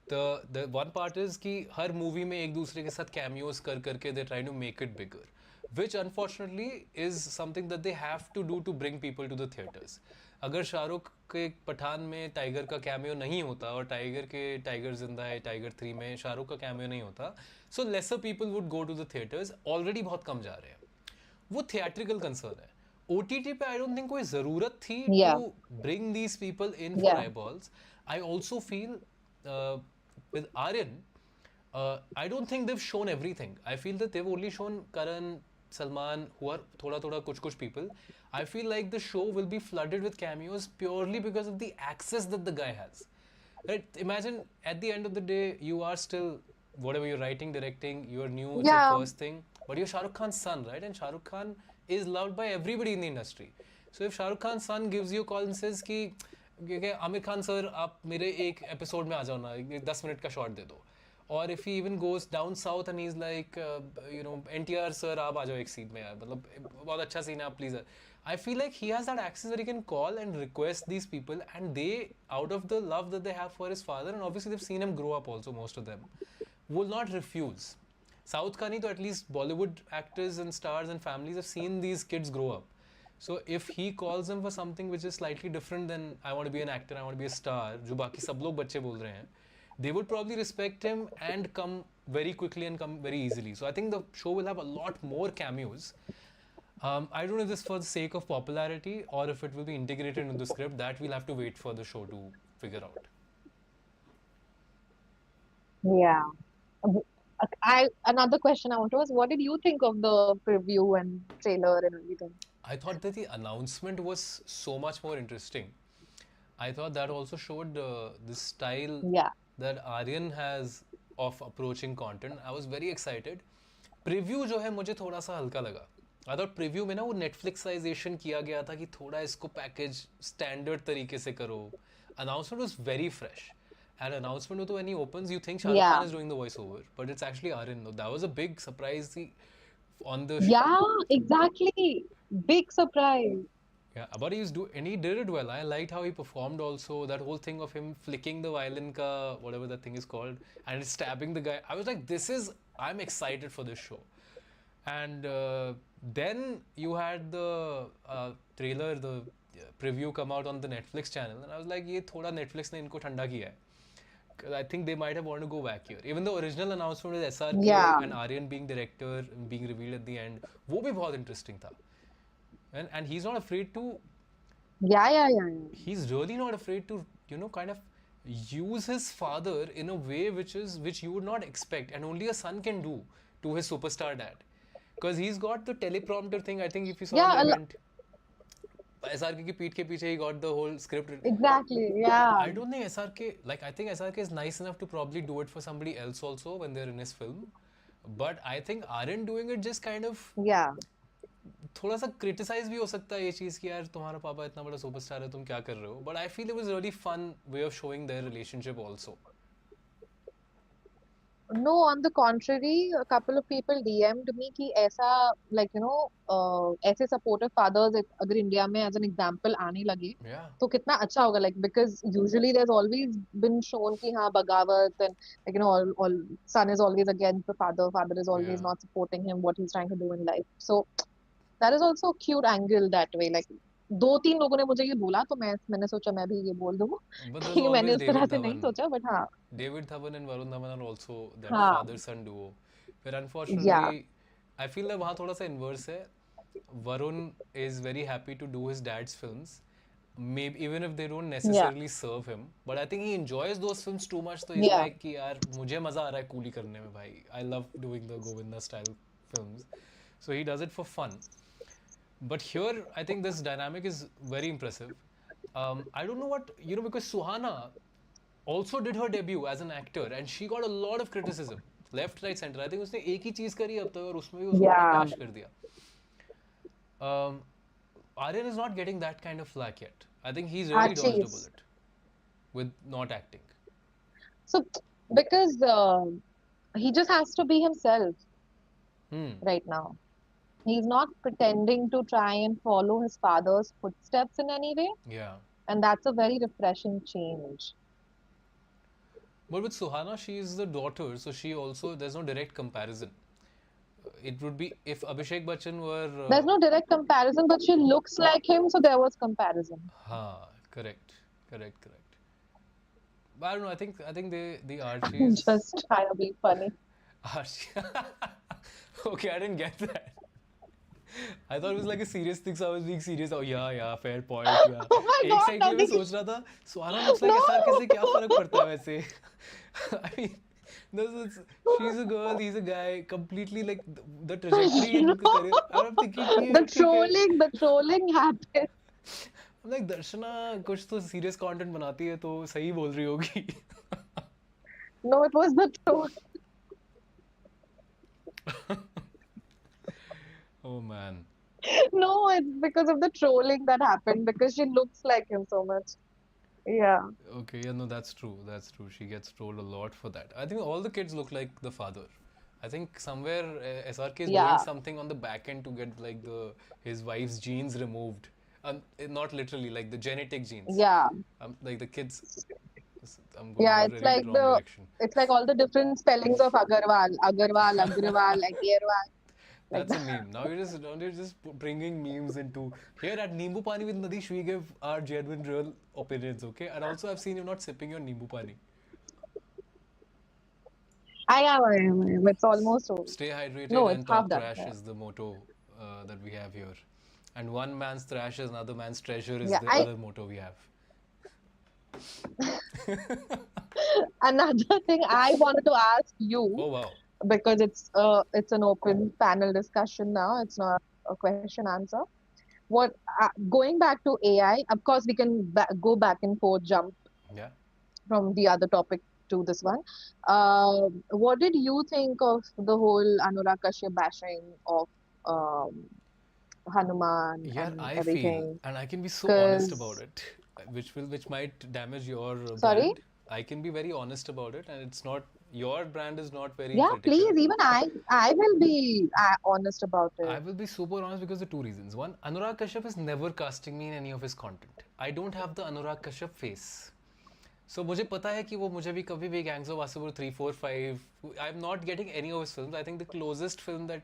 the one part is कि हर movie में एक दूसरे के साथ cameos कर करके they try to make it bigger, which unfortunately is something that they have to do to bring people to the theaters. अगर शाहरुख के पठान में टाइगर का कैमियो नहीं होता और टाइगर के टाइगर जिंदा है टाइगर 3 में शाहरुख का कैमियो नहीं होता, so lesser people would go to the theatres. Already बहुत कम जा रहे हैं. वो थिएट्रिकल कंसर्न है. ओटीटी पे आई डोंट थिंक कोई ज़रूरत थी to Yeah, bring these people in for yeah, I balls. I also feel with Aryan, I don't think they've shown everything. I feel that they've only shown Karan, Salman, who are thoda kuch people. I feel like the show will be flooded with cameos purely because of the access that the guy has. Right? Imagine at the end of the day, you are still whatever you're writing, directing, you're new, it's your Yeah, first thing, but you're Shah Rukh Khan's son, right? And Shah Rukh Khan is loved by everybody in the industry. So if Shah Rukh Khan's son gives you a call and says कि Aamir Khan sir आप मेरे एक episode में आ जाओ ना 10 minute का shot दे दो और if he even goes down south and he is like you know NTR sir आप आ जाओ एक सीन में यार मतलब बहुत अच्छा सीन है आप please I feel like he has that access where he can call and request these people, and they, out of the love that they have for his father, and obviously they've seen him grow up also, most of them, will not refuse. South ka nahi to at least Bollywood actors and stars and families have seen these kids grow up. So if he calls them for something which is slightly different than I want to be an actor, I want to be a star, जो बाकी सब लोग बच्चे बोल रहे हैं, they would probably respect him and come very quickly and come very easily. So I think the show will have a lot more cameos. I don't know if this is for the sake of popularity or if it will be integrated into the script. That we'll have to wait for the show to figure out. yeah. I another question I want to ask, what did you think of the preview and trailer and everything? I thought that the announcement was so much more interesting. I thought that also showed the style Yeah, that Aryan has of approaching content. I was very excited. Preview जो है मुझे थोड़ा सा हल्का लगा. I thought preview में ना वो नेटफ्लिक्साइजेशन किया गया था कि थोड़ा इसको पैकेज स्टैंडर्ड तरीके से करो. Announcement was very fresh. And announcement with when he opens, you think Shah Rukh yeah, Khan is doing the voiceover, but it's actually Aryan. No, that was a big surprise on the yeah, exactly. Big surprise. yeah, but and he did it well. I liked how he performed also. That whole thing of him flicking the violin ka, whatever that thing is called, and stabbing the guy. I was like, I'm excited for this show. And then you had the trailer, the preview come out on the Netflix channel, and I was like, ये थोड़ा Netflix ने इनको ठंडा किया है. 'Cause I think they might have wanted to go back here. Even the original announcement with SRK Yeah, and Aryan being director, being revealed at the end, वो भी बहुत interesting था. And he's not afraid to yeah. he's really not afraid to kind of use his father in a way which you would not expect and only a son can do to his superstar dad because he's got the teleprompter thing. I think if you saw in Yeah, the event SRK की पीठ के पीछे he got the whole script exactly. Yeah, I don't think SRK I think SRK is nice enough to probably do it for somebody else also when they're in his film, but I think Aryan doing it just kind of yeah. थोड़ा सा criticise भी हो सकता है ये चीज़ कि यार तुम्हारा पापा इतना बड़ा सुपरस्टार है तुम क्या कर रहे हो but I feel it was really fun way of showing their relationship also. No, on the contrary, a couple of people DM'd me कि ऐसा like ऐसे supportive fathers अगर इंडिया में as an example आने लगे या तो कितना अच्छा होगा like because usually there's always been shown कि हाँ बगावत and like all son is always against the father, father is या always not supporting him what he's trying to do in life. So that is also a cute angle that way like दो तीन लोगों ने मुझे ये बोला तो मैंने सोचा मैं भी ये बोल दूँ बट देयर इज कि मैंने ऑलवेज उस तरह डेविड से नहीं धवन. सोचा बट हाँ David Dhawan and Varun Dhawan are also that हाँ father son duo. But yeah unfortunately, I feel that वहाँ थोड़ा सा inverse है. Varun is very happy to do his dad's films. Maybe even if they don't yeah necessarily serve him, but I think he enjoys those films too much. So he's yeah like कि यार मुझे मजा आ रहा है coolie करने में भाई. I love doing the Govinda style films. So he does it for fun. But here, I think this dynamic is very impressive. I don't know what because Suhana also did her debut as an actor and she got a lot of criticism left right center. I think उसने एक ही चीज करी अब तक और उसमें भी उसको बड़ा yeah bash कर दिया. um, Aryan is not getting that kind of flack yet. I think he's really dodged a Archie's bullet with not acting. so because he just has to be himself Hmm. right now. He's not pretending to try and follow his father's footsteps in any way, Yeah. and that's a very refreshing change. But with Suhana, she is the daughter, so she also there's no direct comparison. It would be if Abhishek Bachchan were There's no direct comparison, but she looks like him, so there was comparison. correct, correct, correct. But I don't know. I think the Archies. Just trying to be funny. Archie. Okay, I didn't get that. I thought it was like a serious thing, so I was being serious. Oh yeah, fair point. Yeah. Oh my एक God, side में मैं Nadeesh. सोच रहा था सुहाना looks like No! SRK से क्या फर्क पड़ता है वैसे. I mean, She's a girl, he's a guy, completely like the trajectory You in the know, career. And I'm thinking कि the ये ठीक है. trolling happened. I'm like दर्शना कुछ तो serious content बनाती है तो सही बोल रही होगी. No, it was the troll. Oh man. No, it's because of the trolling that happened because she looks like him so much. Yeah, Okay, yeah, no, that's true. That's true. She gets trolled a lot for that. I think all the kids look like the father. I think somewhere SRK is doing yeah, something on the back end to get like the his wife's genes removed. Not literally, like the genetic genes. yeah, Like the kids. I'm going yeah. in a It's really like wrong direction. all the different spellings of Agrawal, Agrawal, like That's a that. meme. Now you're just bringing memes into here at Nimboo Paani with Nadeesh. We give our genuine, real opinions, okay? And also, I've seen you not sipping your Nimboo Paani. I am. It's almost over. Stay hydrated No, it's and half talk done. trash Yeah, is the motto that we have here. And one man's trash is another man's treasure is yeah. the other motto we have. Another thing I wanted to ask you Oh wow. because it's an open panel discussion now. It's not a question answer. What going back to AI? Of course, we can go back and forth, jump Yeah. from the other topic to this one. What did you think of the whole Anurag Kashyap bashing of um, Hanuman Yeah, and I feel, everything? and I can be so honest about Because, it, which might damage your sorry, brand. I can be very honest about it, and it's not your brand is not very yeah, critical. please, even I will be honest about I it. will be super honest because of two reasons. One, Anurag Kashyap is never casting me in any of his content. I don't have the Anurag Kashyap face. So मुझे पता है कि वो मुझे भी कभी भी Gangs of Wasseypur 3, 4, 5 I'm not getting any of his films. I think the closest film that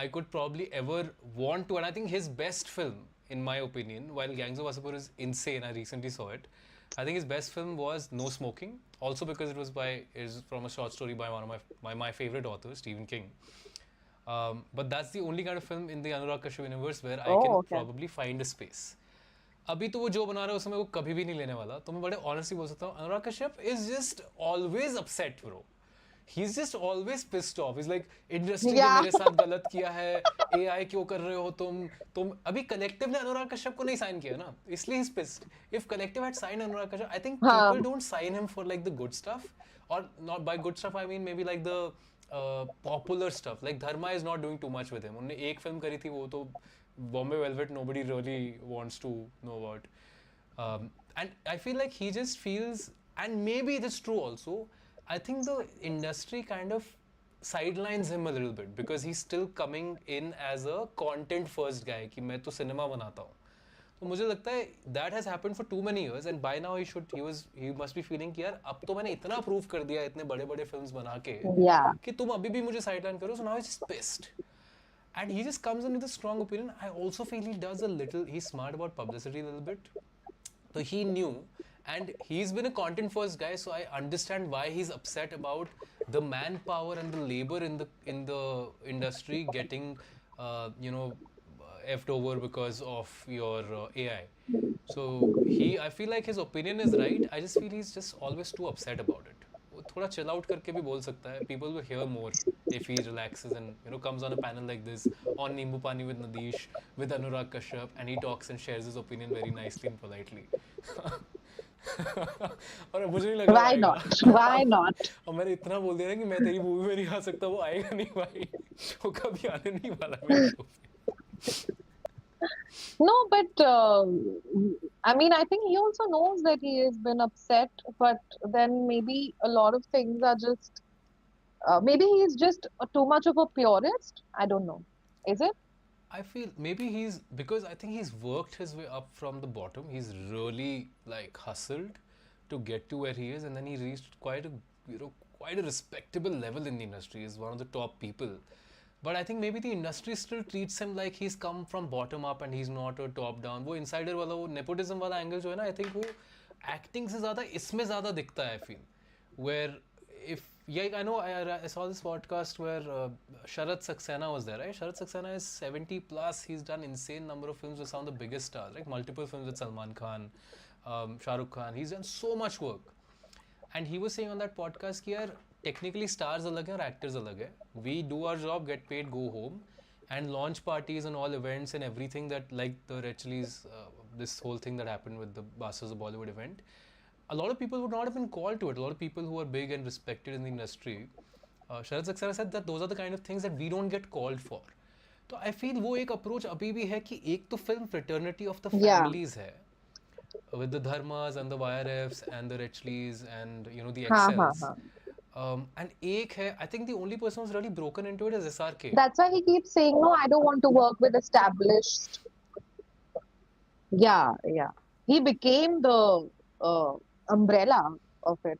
I could probably ever want to, and I think his best film, in my opinion, while Gangs of Wasseypur is insane, I recently saw it. I think his best film was No Smoking, also because is from a short story by one of my favorite authors, Stephen King. But that's the only kind of film in the Anurag Kashyap universe where I Oh, can okay. probably find a space. अभी तो वो जो बना रहा है उसमें वो कभी भी नहीं लेने वाला तो मैं बड़े ऑनेस्टली बोल सकता हूँ Anurag Kashyap is just always upset bro he is just always pissed off is like industry ने Yeah. मेरे साथ गलत किया है एआई क्यों कर रहे हो तुम अभी कलेक्टिव ने अनुराग कश्यप को नहीं साइन किया ना इसलिए he is pissed if collective had sign Anurag Kashyap I think people Um, don't sign him for like the good stuff और not by good stuff I mean maybe like the popular stuff like Dharma is not doing too much with him उन्होंने एक film करी थी वो तो Bombay velvet nobody really wants to know about. And I feel like he just feels, and maybe it is true also. I think the industry kind of sidelines him a little bit because he's still coming in as a content first guy कि मैं तो cinema बनाता हूँ तो मुझे लगता है that has happened for too many years and by now he must be feeling कि यार अब तो मैंने इतना प्रूव कर दिया इतने बड़े बड़े फिल्म्स बना के yeah. कि तुम अभी भी मुझे sideline करो so now he's just pissed and he just comes in with a strong opinion. I also feel he does a little he's smart about publicity a little bit. So he knew, and he's been a content first guy, so I understand why he's upset about the manpower and the labor in the industry getting, effed over because of your AI. So I feel like his opinion is right. I just feel he's just always too upset about it. वो थोड़ा chill out करके भी बोल सकता है. People will hear more if he relaxes and comes on a panel like this on Nimboo Paani with Nadeesh with Anurag Kashyap and he talks and shares his opinion very nicely and politely. और मुझे नहीं लग रहा वो Why आएगा. not? Why not? और मैंने इतना बोल दिया ना कि मैं तेरी मूवी में नहीं आ सकता वो आएगा नहीं भाई वो कभी आने नहीं वाला मेरे शो पे. No, but I mean, I think he also knows that he has been upset, but then maybe a lot of things are just, maybe he's just too much of a purist. I don't know. Is it? I feel maybe he's because I think he's worked his way up from the bottom. He's really like hustled to get to where he is, and then he reached quite a respectable level in the industry. He's one of the top people. But I think maybe the industry still treats him like he's come from bottom up and he's not a top down. वो insider वाला वो nepotism वाला angle जो है ना I think वो acting से ज़्यादा इसमें ज़्यादा दिखता है I feel. Where if yeah I know I saw this podcast where Sharat Saxena was there right. Sharat Saxena is 70 plus. He's done insane number of films with some of the biggest stars, like multiple films with Salman Khan, Shah Rukh Khan. He's done so much work. And he was saying on that podcast कि यार technically stars alag hai और actors alag hai. We do our job, get paid, go home, and launch parties and all events and everything that, like the Red Chillies, this whole thing that happened with the Masters of Bollywood event. A lot of people would not have been called to it. A lot of people who are big and respected in the industry. Sharad Saxena said that those are the kind of things that we don't get called for. तो I feel वो एक approach अभी भी है कि एक तो film fraternity of the Yeah. Families है with the dharmas and the YRFs and the Richleys and the Ha ha XLs. ha. And एक है, I think the only person who's really broken into it is SRK. That's why he keeps saying, no, I don't want to work with established. Yeah, yeah. He became the umbrella of it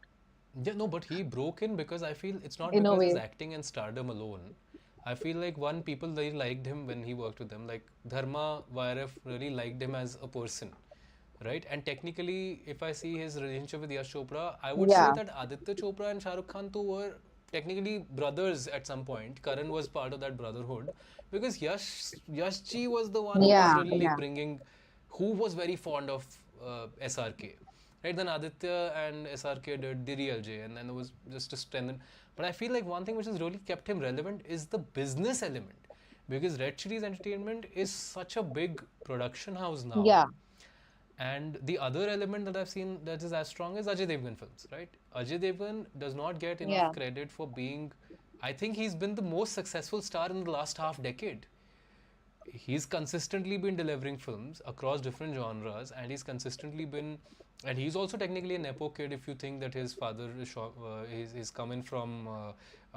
Yeah, no, but he broke in because I feel it's not in a because his way. acting and stardom alone. I feel like one, people really liked him when he worked with them. Like Dharma YRF really liked him as a person, right? And technically, if I see his relationship with Yash Chopra, I would say Yeah, that Aditya Chopra and Shah Rukh Khan too were technically brothers at some point. Karan was part of that brotherhood because Yash ji was the one who was yeah, really like yeah, bringing, who was very fond of SRK. Right, then Aditya and SRK did the real J, and then there was just a strengthen. But I feel like one thing which has really kept him relevant is the business element, because Red Chillies Entertainment is such a big production house now. yeah, And the other element that I've seen that is as strong is Ajay Devgan films, right? Ajay Devgan does not get enough yeah, credit for being, I think he's been the most successful star in the last half decade. He's consistently been delivering films across different genres, and and he's also technically a nepo kid if you think that his father is coming from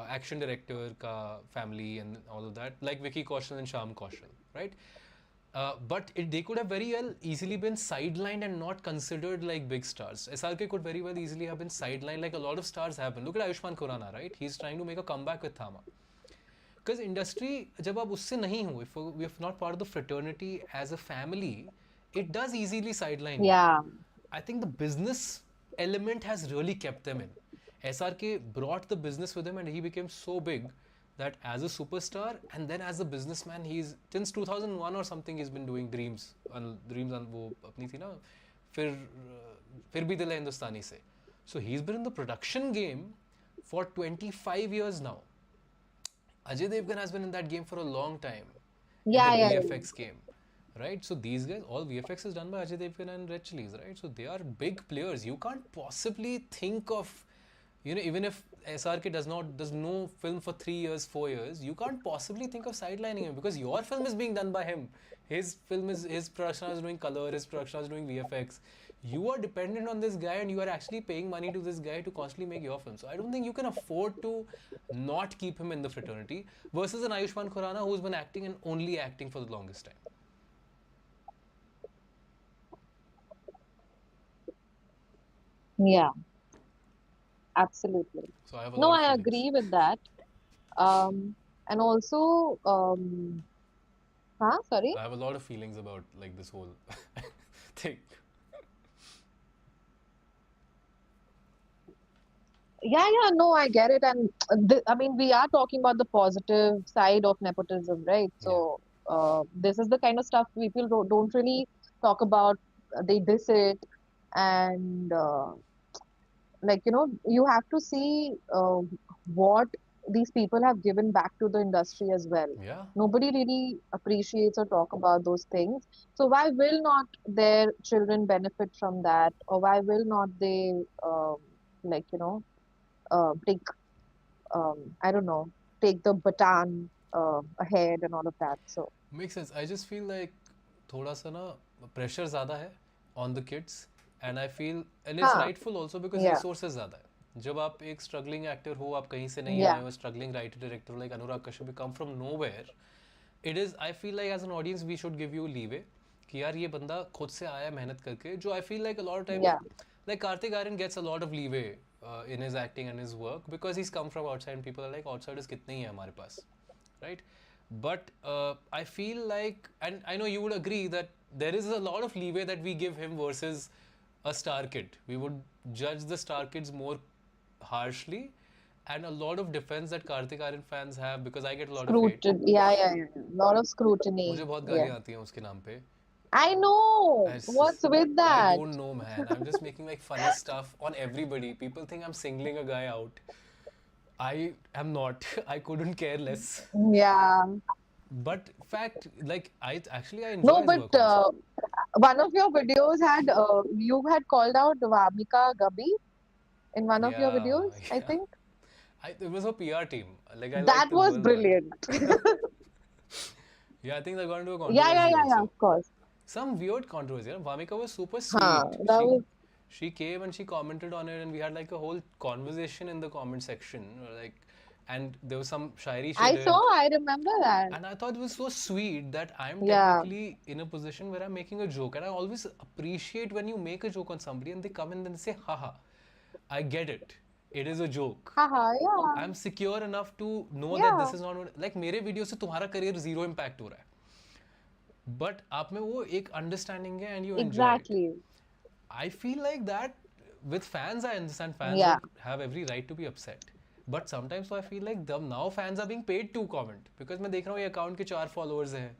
action director ka family and all of that, like Vicky Kaushal and Sham Kaushal, right? They could have very well easily been sidelined and not considered like big stars. SRK could very well easily have been sidelined like a lot of stars have been. Look at Ayushmann Khurrana, right? He's trying to make a comeback with Thama. Because industry, जब आप उससे नहीं हो, if we are not part of the fraternity as a family, it does easily sideline you. yeah, I think the business element has really kept them in. SRK brought the business with him and he became so big that as a superstar and then as a businessman, he's since 2001 or something he's been doing Dreams and वो अपनी थी ना फिर भी दिल है हिंदुस्तानी से. So he's been in the production game for 25 years now. Ajay Devgan has been in that game for a long time, in the yeah, yeah, yeah. VFX game, right? So these guys, all VFX is done by Ajay Devgan and Red Chillies, right? So they are big players. You can't possibly think of, even if SRK does no film for 3 years, 4 years, you can't possibly think of sidelining him because your film is being done by him. His production is doing color, his production is doing VFX. You are dependent on this guy and you are actually paying money to this guy to constantly make your film. So I don't think you can afford to not keep him in the fraternity versus an Ayushmann Khurrana who's been acting and only acting for the longest time. Yeah, absolutely. So I have a No, lot of I feelings. agree with that. And also, huh? Sorry? I have a lot of feelings about like this whole thing. Yeah, yeah, no, I get it. And I mean, we are talking about the positive side of nepotism, right? Yeah. So, this is the kind of stuff people don't really talk about. They diss it. And, like, you have to see what these people have given back to the industry as well. Yeah. Nobody really appreciates or talk about those things. So, why will not their children benefit from that? Or why will not they, like, take I don't know, take the baton ahead and all of that. So Makes sense. I just feel like थोड़ा सा ना pressure ज़्यादा है on the kids and I feel and it's huh, rightful also because yeah, resources ज़्यादा है. जब आप एक struggling actor हो, आप कहीं से नहीं yeah, आए हो, struggling writer director like Anurag Kashyap, you come from nowhere. It is, I feel like as an audience we should give you leeway कि यार ये बंदा खुद से आया मेहनत करके, जो I feel like a lot of times yeah, like Kartik Aaryan gets a lot of leeway in his acting and his work because he's come from outside and people are like outsiders कितने ही हैं हमारे पास, right? But I feel like, and I know you would agree that there is a lot of leeway that we give him versus a star kid. We would judge the star kids more harshly, and a lot of defense that Kartik Aaryan fans have because I get a lot of hate. scrutiny, yeah, yeah, yeah, lot of scrutiny, मुझे बहुत yeah. गालियाँ आती हैं उसके नाम पे. I know what's with I that. don't know, man. I'm just making like funny stuff on everybody. People think I'm singling a guy out. I am not. I couldn't care less. Yeah. But fact, like I enjoy No, his but work also. one of your videos had you had called out Vamika Gabi in one of your Yeah, videos, I yeah. think. It was a PR team. Like I like That to was dwell that. brilliant. Yeah, I think they got into a Yeah, yeah, controversy yeah, yeah, also. of course. Some weird controversy. You know? Vamika was super Huh, sweet. that was. She came and she commented on it, and we had like a whole conversation in the comment section. Like, and there was some shairi she I saw, did, I remember that. and I thought it was so sweet that I'm Yeah. technically in a position where I'm making a joke, and I always appreciate when you make a joke on somebody and they come in and they say, haha, I get it. It is a joke. Haha, yeah. I'm secure enough to know that Yeah, this is not what, like मेरे video से तुम्हारा career zero impact हो रहा है. But आप में वो एक understanding है and you enjoy it. exactly. I feel like that with fans, I understand fans Yeah. would have every right to be upset. But sometimes so I feel like now fans are being paid to comment. Because मैं देख रहा हूँ ये account के 4 followers हैं.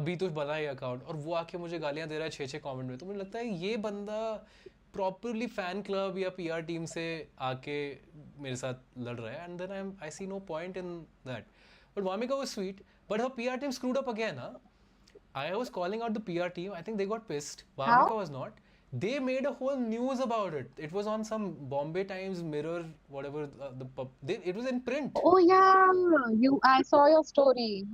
अभी तो बना ये अकाउंट और वो आके मुझे गालियाँ दे रहा है 6-6 कमेंट में. तो मुझे लगता है ये बंदा प्रॉपरली फैन क्लब या पीआर टीम से आके मेरे साथ लड़ रहा है. And then I see no point in that. But Vamika was sweet. But her PR team screwed up again, huh? I was calling out the PR team. I think they got pissed. How? Vamika was not. They made a whole news about it. It was on some Bombay Times Mirror, whatever. It was in print. Oh yeah, I saw your story.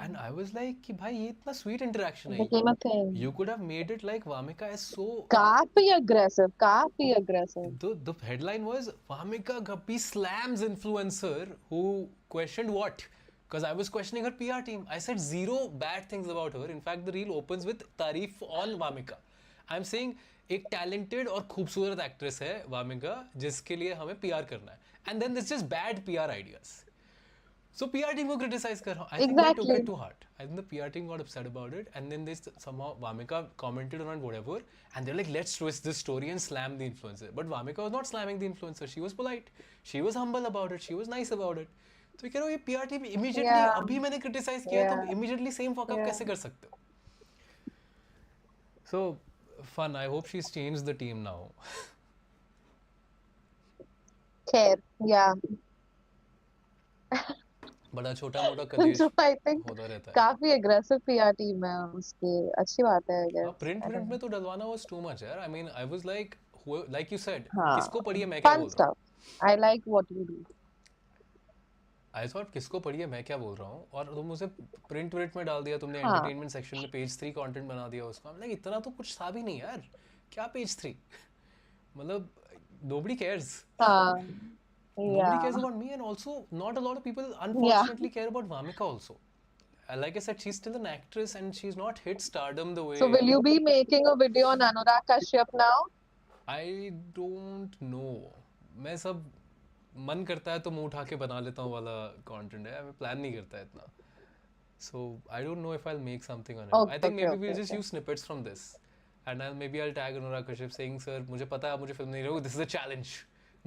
And I was like, कि भाई ये इतना sweet interaction It है. became a thing. You could have made it like Vamika is so. काफी aggressive, काफी aggressive. The headline was Vamika Gappi slams influencer who questioned what? Because I was questioning her PR team. I said zero bad things about her. In fact, the reel opens with तारीफ on Vamika. I'm saying एक talented और खूबसूरत actress है Vamika जिसके लिए हमें PR करना है. And then there's just bad PR ideas. So PR team को criticize कर रहा हूँ. I think they took Exactly. it to heart. I think the PR team got upset about it, and then they somehow Vamika commented on whatever, and they're like, let's twist this story and slam the influencer. But Vamika was not slamming the influencer. She was polite. She was humble about it. She was nice about it. तो कह रहा हूँ ये PR team immediately Yeah. अभी मैंने criticize किया तुम Yeah. immediately same fuck up Yeah. कैसे कर सकते हो? So fun. I hope she's changed the team now. Khair, yeah. बड़ा छोटा मोटा कलेश So I think होता रहता है. काफी aggressive PR team है उसकी. अच्छी बात है, I guess. Print I don't में know. तो डलवाना was too much यार. I mean, I was like you said, हाँ. किसको पढ़ी है मैं क्या Fun बोल रहा हूँ. stuff. I like what you do. I thought किसको पढ़ी है मैं क्या बोल रहा हूँ और तुम उसे प्रिंट में डाल दिया तुमने. हाँ. एंटरटेनमेंट सेक्शन में पेज 3 कंटेंट बना दिया उसका. I'm like इतना तो कुछ था भी नहीं यार. क्या पेज 3? मतलब nobody cares. हाँ. Nobody Yeah. cares about me, and also not a lot of people Yeah. unfortunately care about Vamika also. Like I said, she's still an actress and she's not hit stardom the way. So will you be making a video on Anurag Kashyap now? I don't know. मैं सब मन करता है तो मुंह उठा के बना लेता हूँ वाला कंटेंट है. मैं प्लान नहीं करता है इतना. So I don't know if I'll make something on it. Okay, I think maybe okay, we'll okay, just okay. use snippets from this, and maybe I'll tag Anurag Kashyap saying, "Sir, मुझे पता है आप मुझे film नहीं रहे हो. This is a challenge.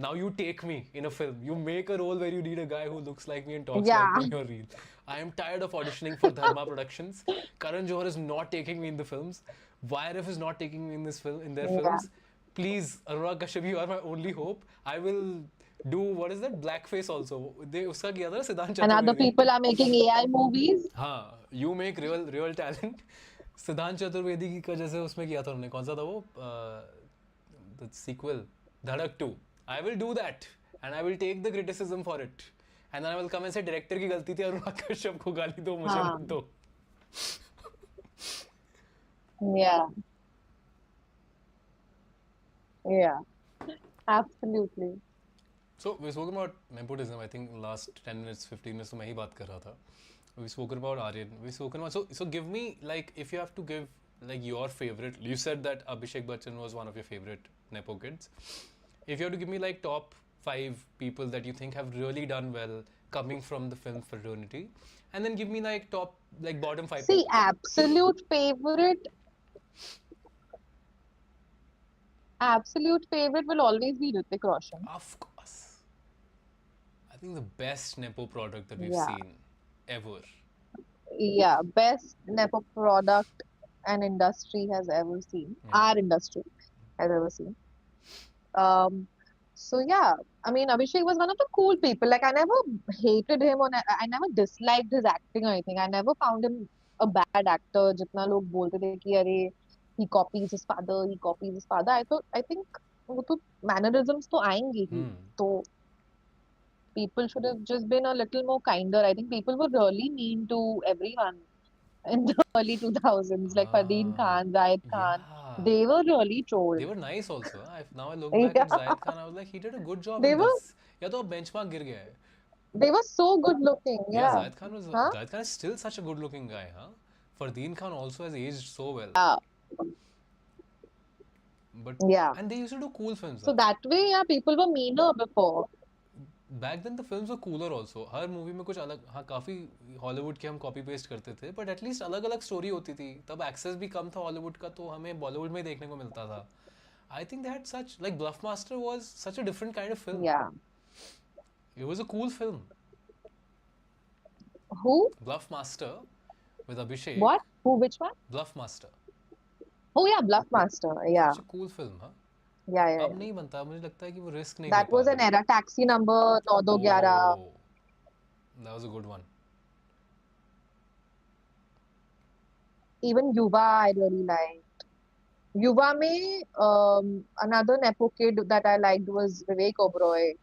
Now you take me in a film. You make a role where you need a guy who looks like me and talks Yeah. like me in your reel. I am tired of auditioning for Dharma Productions. Karan Johar is not taking me in the films. YRF is not taking me in their Yeah. films. Please, Anurag Kashyap, you are my only hope. I will do what is that blackface also. उसका किया था सिद्धांत And other Chaturvedi. people are making AI movies. हाँ, you make real talent. सिद्धांत चतुर्वेदी का जैसे उसमें किया था उन्होंने. कौन सा था वो? The sequel, धड़क 2. I will do that, and I will take the criticism for it. And then I will come and say director की गलती थी, अनुराग कश्यप को गाली दो, मुझे हाँ. मत दो. Yeah. Yeah. Absolutely. So we spoke about nepotism. I think last 10 minutes, 15 minutes तो मैं ही बात कर रहा था. We spoken about Aryan. We spoken about so give me like if you have to give like your favorite. You said that Abhishek Bachchan was one of your favorite nepo kids. If you have to give me like top 5 people that you think have really done well coming from the film fraternity, and then give me like top like bottom 5 See, people. absolute favorite will always be Hrithik Roshan. Of course. I think the best nepo product that we've Yeah. seen ever. Yeah, best nepo product an industry has ever seen. Yeah. Our industry has ever seen. Um, So yeah, I mean, Abhishek was one of the cool people. Like I never hated him, or I never disliked his acting or anything. I never found him a bad actor. जितना लोग बोलते थे कि अरे he copies his father, he copies his father. I think वो तो mannerisms तो आएंगे ही. Hmm. तो people should have just been a little more kinder. I think people were really mean to everyone in the early 2000s, like Fardeen Ah, Khan, Zahid Khan. yeah. They were really trolled. They were nice also. Huh? Now I look back at Yeah, Zahid Khan, I was like, he did a good job they in were this. या तो अब benchmark गिर गया है. they were so good looking. Yeah, Yeah. Huh? Zahid Khan is still such a good looking guy, huh? Fardeen Khan also has aged so well. Yeah. But Yeah. and they used to do cool films, So huh? that way, yeah, people were meaner before. Back then the films were cooler also. Her movie में कुछ अलग, हाँ काफी Hollywood के हम copy paste करते थे, but at least अलग अलग स्टोरी होती थी. तब एक्सेस भी कम था हॉलीवुड का, तो हमें बॉलीवुड में ही देखने को मिलता था. I think they had such, like Bluffmaster was such a different kind of film. Yeah. It was a cool film. Who? Bluffmaster with Abhishek. What? Who? Which one? Bluffmaster. Oh yeah, Bluffmaster. Yeah. Such a cool film, huh? Yeah, yeah, अब yeah. नहीं बनता, मुझे लगता है कि वो risk नहीं ले That पा was an रहे. era. Taxi number 911. Oh, that was a good one. Even Yuva, I really liked. Yuva में another Nepo kid that I liked was Vivek Oberoi.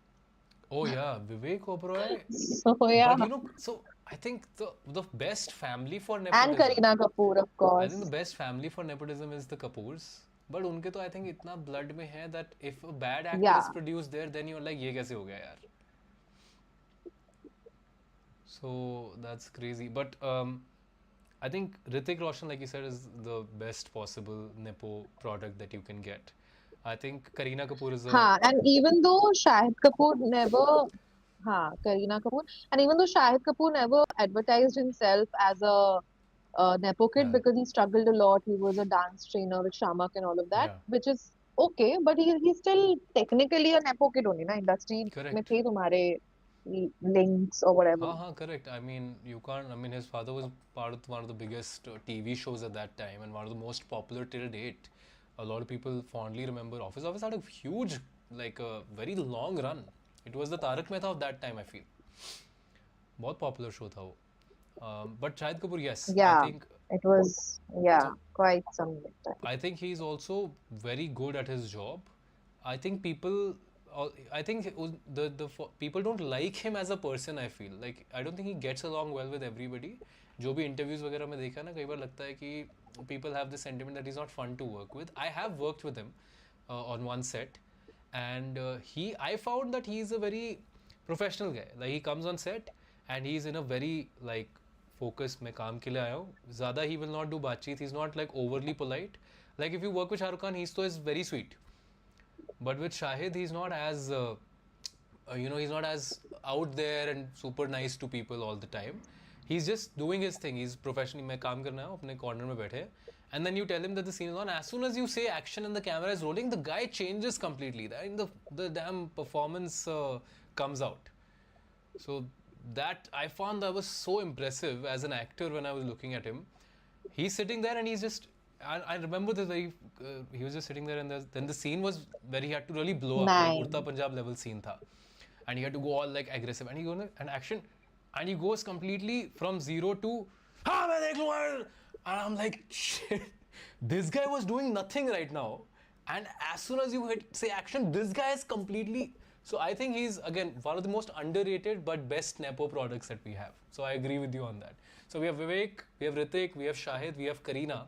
Oh yeah, Vivek Oberoi. So yeah, But so I think the best family for and nepotism. Kareena Kapoor, of I think the course. best family for nepotism is the Kapoors. But उनके तो I think इतना blood में है that if a bad actor is Yeah, produced there, then you're like ये कैसे हो गया यार. So that's crazy. But I think Hrithik Roshan, like you said, is the best possible nepo product that you can get. I think Kareena Kapoor is a हाँ, and even though Shahid Kapoor never, हाँ, Kareena Kapoor, and even though Shahid Kapoor never advertised himself as a Nepo kid yeah, because he struggled a lot. He was a dance trainer with Shamak and all of that, yeah, which is okay, but he's still technically a Nepo kid only, ना industry में correct. थे तुम्हारे links or whatever. Correct. I mean, you can't. I mean, his father was part of one of the biggest TV shows at that time and one of the most popular till date. A lot of people fondly remember Office. Office had a huge, like a very long run. It was the Tarak Mehta of that time, I feel. बहुत popular show था वो. But Shahid Kapoor, yes, I Yeah, think it was, yeah, so. quite some time. I think he's also very good at his job. I think people, I think people don't like him as a person. I feel like I don't think he gets along well with everybody. जो भी interviews वगैरह में देखा ना, कई बार लगता है कि people have this sentiment that he's not fun to work with. I have worked with him on one set, and I found that he's a very professional guy. Like he comes on set and he's in a very like focus. मैं काम के लिए आया हूँ. ज़्यादा he will not do बातचीत. He's not like overly polite. Like if you work with Shah Rukh Khan, he's so is very sweet. But with Shahid, he's not as he's not as out there and super nice to people all the time. He's just doing his thing. He's professionally. मैं काम करना है अपने corner में बैठे. And then you tell him that the scene is on. As soon as you say action and the camera is rolling, the guy changes completely. The damn performance comes out. So that I found that was so impressive as an actor when I was looking at him. He's sitting there and he's just. I remember this very. He was just sitting there and then the scene was where he had to really blow up, like Nine. Urta Punjab level scene tha, and he had to go all like aggressive and he goes and action, and he goes completely from zero to हाँ मैं देख लूँगा, and I'm like shit, this guy was doing nothing right now, and as soon as you say action, this guy is completely. So I think he's again one of the most underrated but best nepo products that we have. So I agree with you on that. So we have Vivek, we have Hrithik, we have Shahid, we have Kareena.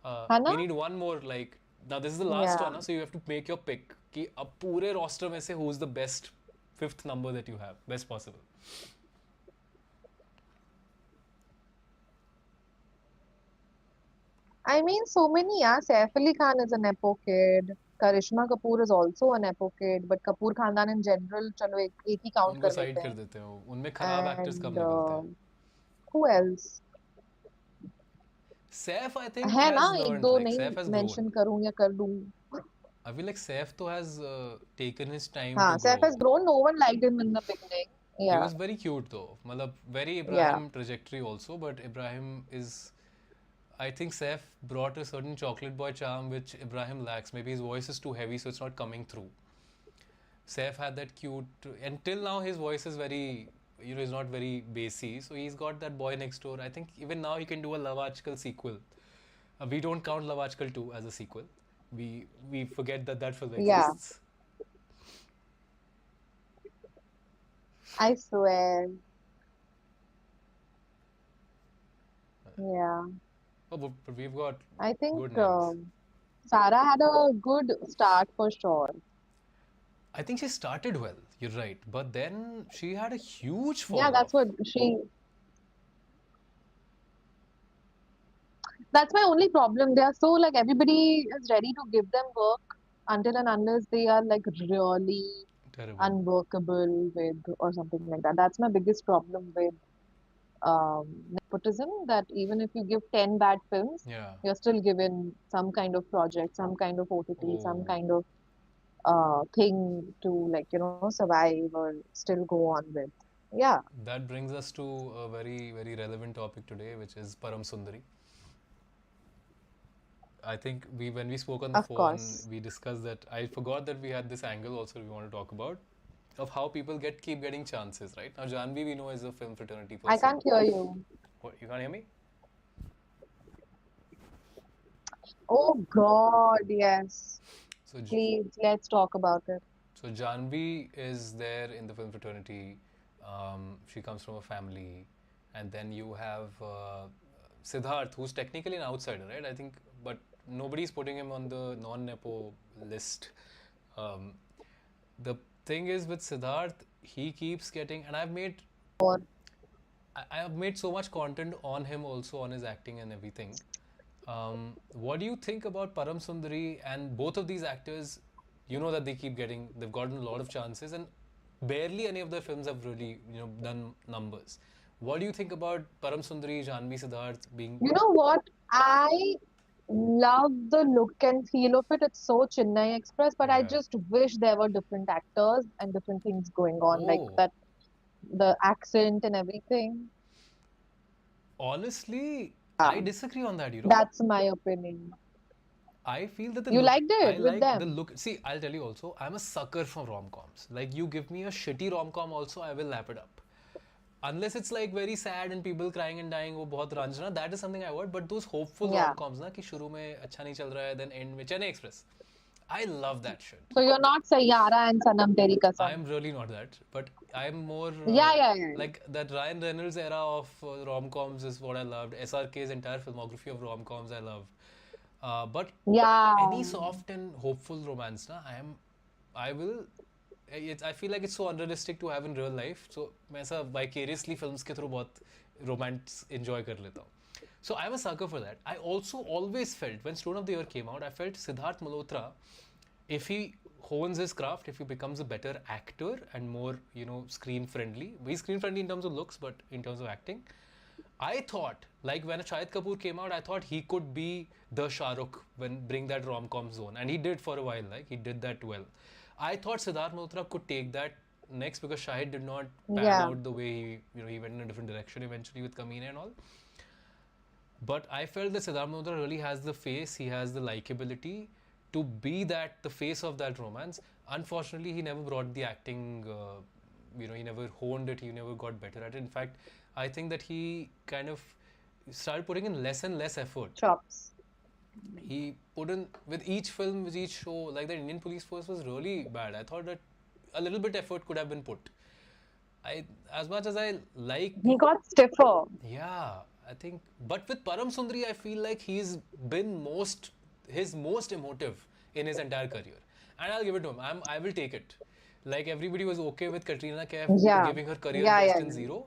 है ना? We need one more like now this is the last Yeah. one, so you have to make your pick कि अब पूरे roster में से who's the best fifth number that you have, best possible. I mean, so many, yeah. Saif Ali Khan is a Nepo kid. Karishma Kapoor is also a Nepo kid, but Kapoor Khandan in general, चलो एक ही count उनको कर side लेते कर हैं. देते हो, उनमें खराब एक्टर्स कम And निकलते हैं. who else? Saif I think है ना has एक learned, दो like नहीं Saif has grown. mention करूँ या कर दूँ. I feel like Saif to has taken his time हाँ, to Saif grow. has grown. No one liked him in the beginning. He Yeah, was very cute though. मतलब very yeah. Ibrahim trajectory also, but Ibrahim is. I think Saif brought a certain chocolate boy charm which Ibrahim lacks. Maybe his voice is too heavy, so it's not coming through. Saif had that cute. Until now, his voice is very, he's not very bassy. So he's got that boy next door. I think even now he can do a Love Aajkal sequel. We don't count Love Aajkal 2 as a sequel. We forget that that film Yeah, exists. I swear. Yeah, But we've got I think good names. Sarah had a good start for sure. I think she started well. You're right, but then she had a huge Yeah, fall that's off. what she. That's my only problem. They are so like everybody is ready to give them work until and unless they are like really Terrible. unworkable with or something like that. That's my biggest problem with nepotism. That even if you give 10 bad films, Yeah. you're still given some kind of project, some kind of OTT, some Oh, kind of thing to like survive or still go on with. Yeah, that brings us to a very, very relevant topic today, which is Param Sundari. I think when we spoke on the of phone, course. we discussed that. I forgot that we had this angle also we want to talk about of how people keep getting chances, right? Now, Janvi we know is a film fraternity I person. can't hear you. What, you can't hear me? Oh God, yes. So, Please, let's talk about it. so Janvi is there in the film fraternity. She comes from a family, and then you have Siddharth, who's technically an outsider, right? I think, but nobody's putting him on the non-nepo list. Um, the thing is with Siddharth, he keeps getting, and Or I have made so much content on him also on his acting and everything. What do you think about Param Sundari and both of these actors? You know that they've gotten a lot of chances, and barely any of their films have really, done numbers. What do you think about Param Sundari, Janvi Siddharth being? you know what? I love the look and feel of it. It's so Chennai Express, but I Yeah. just wish there were different actors and different things going on, like Oh, that, the accent and everything. honestly, Yeah, I disagree on that. that's my opinion. I feel that the You look, liked I it with like the them. look. See, I'll tell you also, I'm a sucker for rom coms. Like, you give me a shitty rom com, also, I will lap it up. Unless it's like very sad and people crying and dying, वो बहुत Ranjana, that is something I want. But those hopeful rom Yeah. coms, ना कि शुरू में अच्छा नहीं चल रहा है, then end में Chennai Express. I love that shit. So you're not Sayyara and Sanam Teri Kasam. I'm really not that, but I'm more Yeah, yeah, yeah, yeah. like that Ryan Reynolds era of rom coms is what I loved. SRK's entire filmography of rom coms I loved. But Yeah. any soft and hopeful romance, na, I will. I feel like it's so unrealistic to have in real life. So मैं ऐसा vicariously films के through बहुत romance enjoy कर लेता हूँ. So I'm a sucker for that. I also always felt when Stone of the Year came out, I felt Siddharth Malhotra, if he hones his craft, if he becomes a better actor and more, screen friendly. He's screen friendly in terms of looks, but in terms of acting, I thought, like when Shahid Kapoor came out, I thought he could be the Shah Rukh when bring that rom com zone, and he did for a while. Like he did that well. I thought Siddharth Malhotra could take that next because Shahid did not pan Yeah. out the way he went in a different direction eventually with Kamina and all. But I felt that Siddharth Malhotra really has the face, he has the likability to be the face of that romance. Unfortunately, he never brought the acting, he never honed it, he never got better at it. In fact, I think that he kind of started putting in less and less effort. Chops. He put in, with each film, with each show, like the Indian Police Force was really bad. I thought that a little bit effort could have been put. As much as I like, He got stiffer. yeah, I think. But with Param Sundari, I feel like he's been his most emotive in his entire career, and I'll give it to him. I will take it. Like everybody was okay with Katrina Kaif Yeah. giving her career Yeah, best yeah, in yeah. Zero.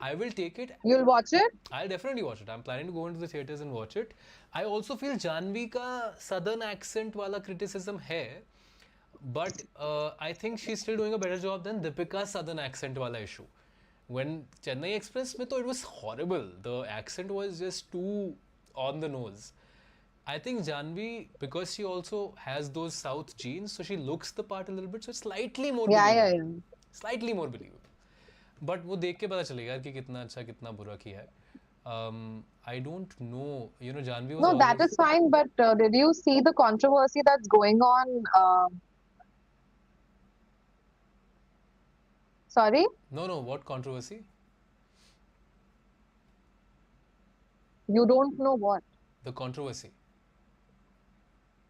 I will take it. You'll watch it? I'll definitely watch it. I'm planning to go into the theaters and watch it. I also feel Janvi ka southern accent wala criticism hai, but I think she's still doing a better job than Deepika's southern accent wala issue. When Chennai Express mein, it was horrible. The accent was just too on the nose. I think Janvi, because she also has those South genes, so she looks the part a little bit, so it's slightly more Yeah, yeah, believable. yeah. Slightly more believable. But वो देख के पता चलेगा कि कितना अच्छा कितना बुरा किया है. I don't know. Janvi was No, that always. is fine, but did you see the controversy that's going on? Um, Sorry, No, no, what controversy? you don't know what. The controversy.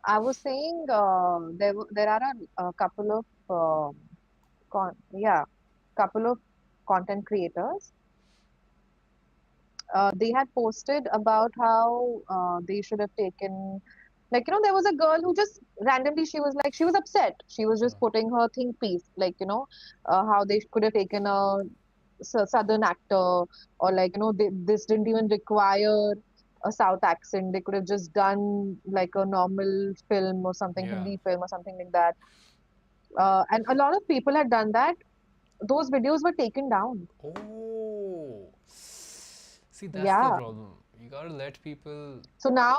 I was saying there are a couple of yeah, couple of content creators. They had posted about how they should have taken, like, there was a girl who just randomly, she was like, she was upset. She was just putting her think piece, like, how they could have taken a southern actor, or like, this didn't even require a South accent. They could have just done like a normal film or something, Yeah. Hindi film or something like that. And a lot of people had done that. Those videos were taken down. Oh. See, that's the Yeah. problem. You gotta let people. So now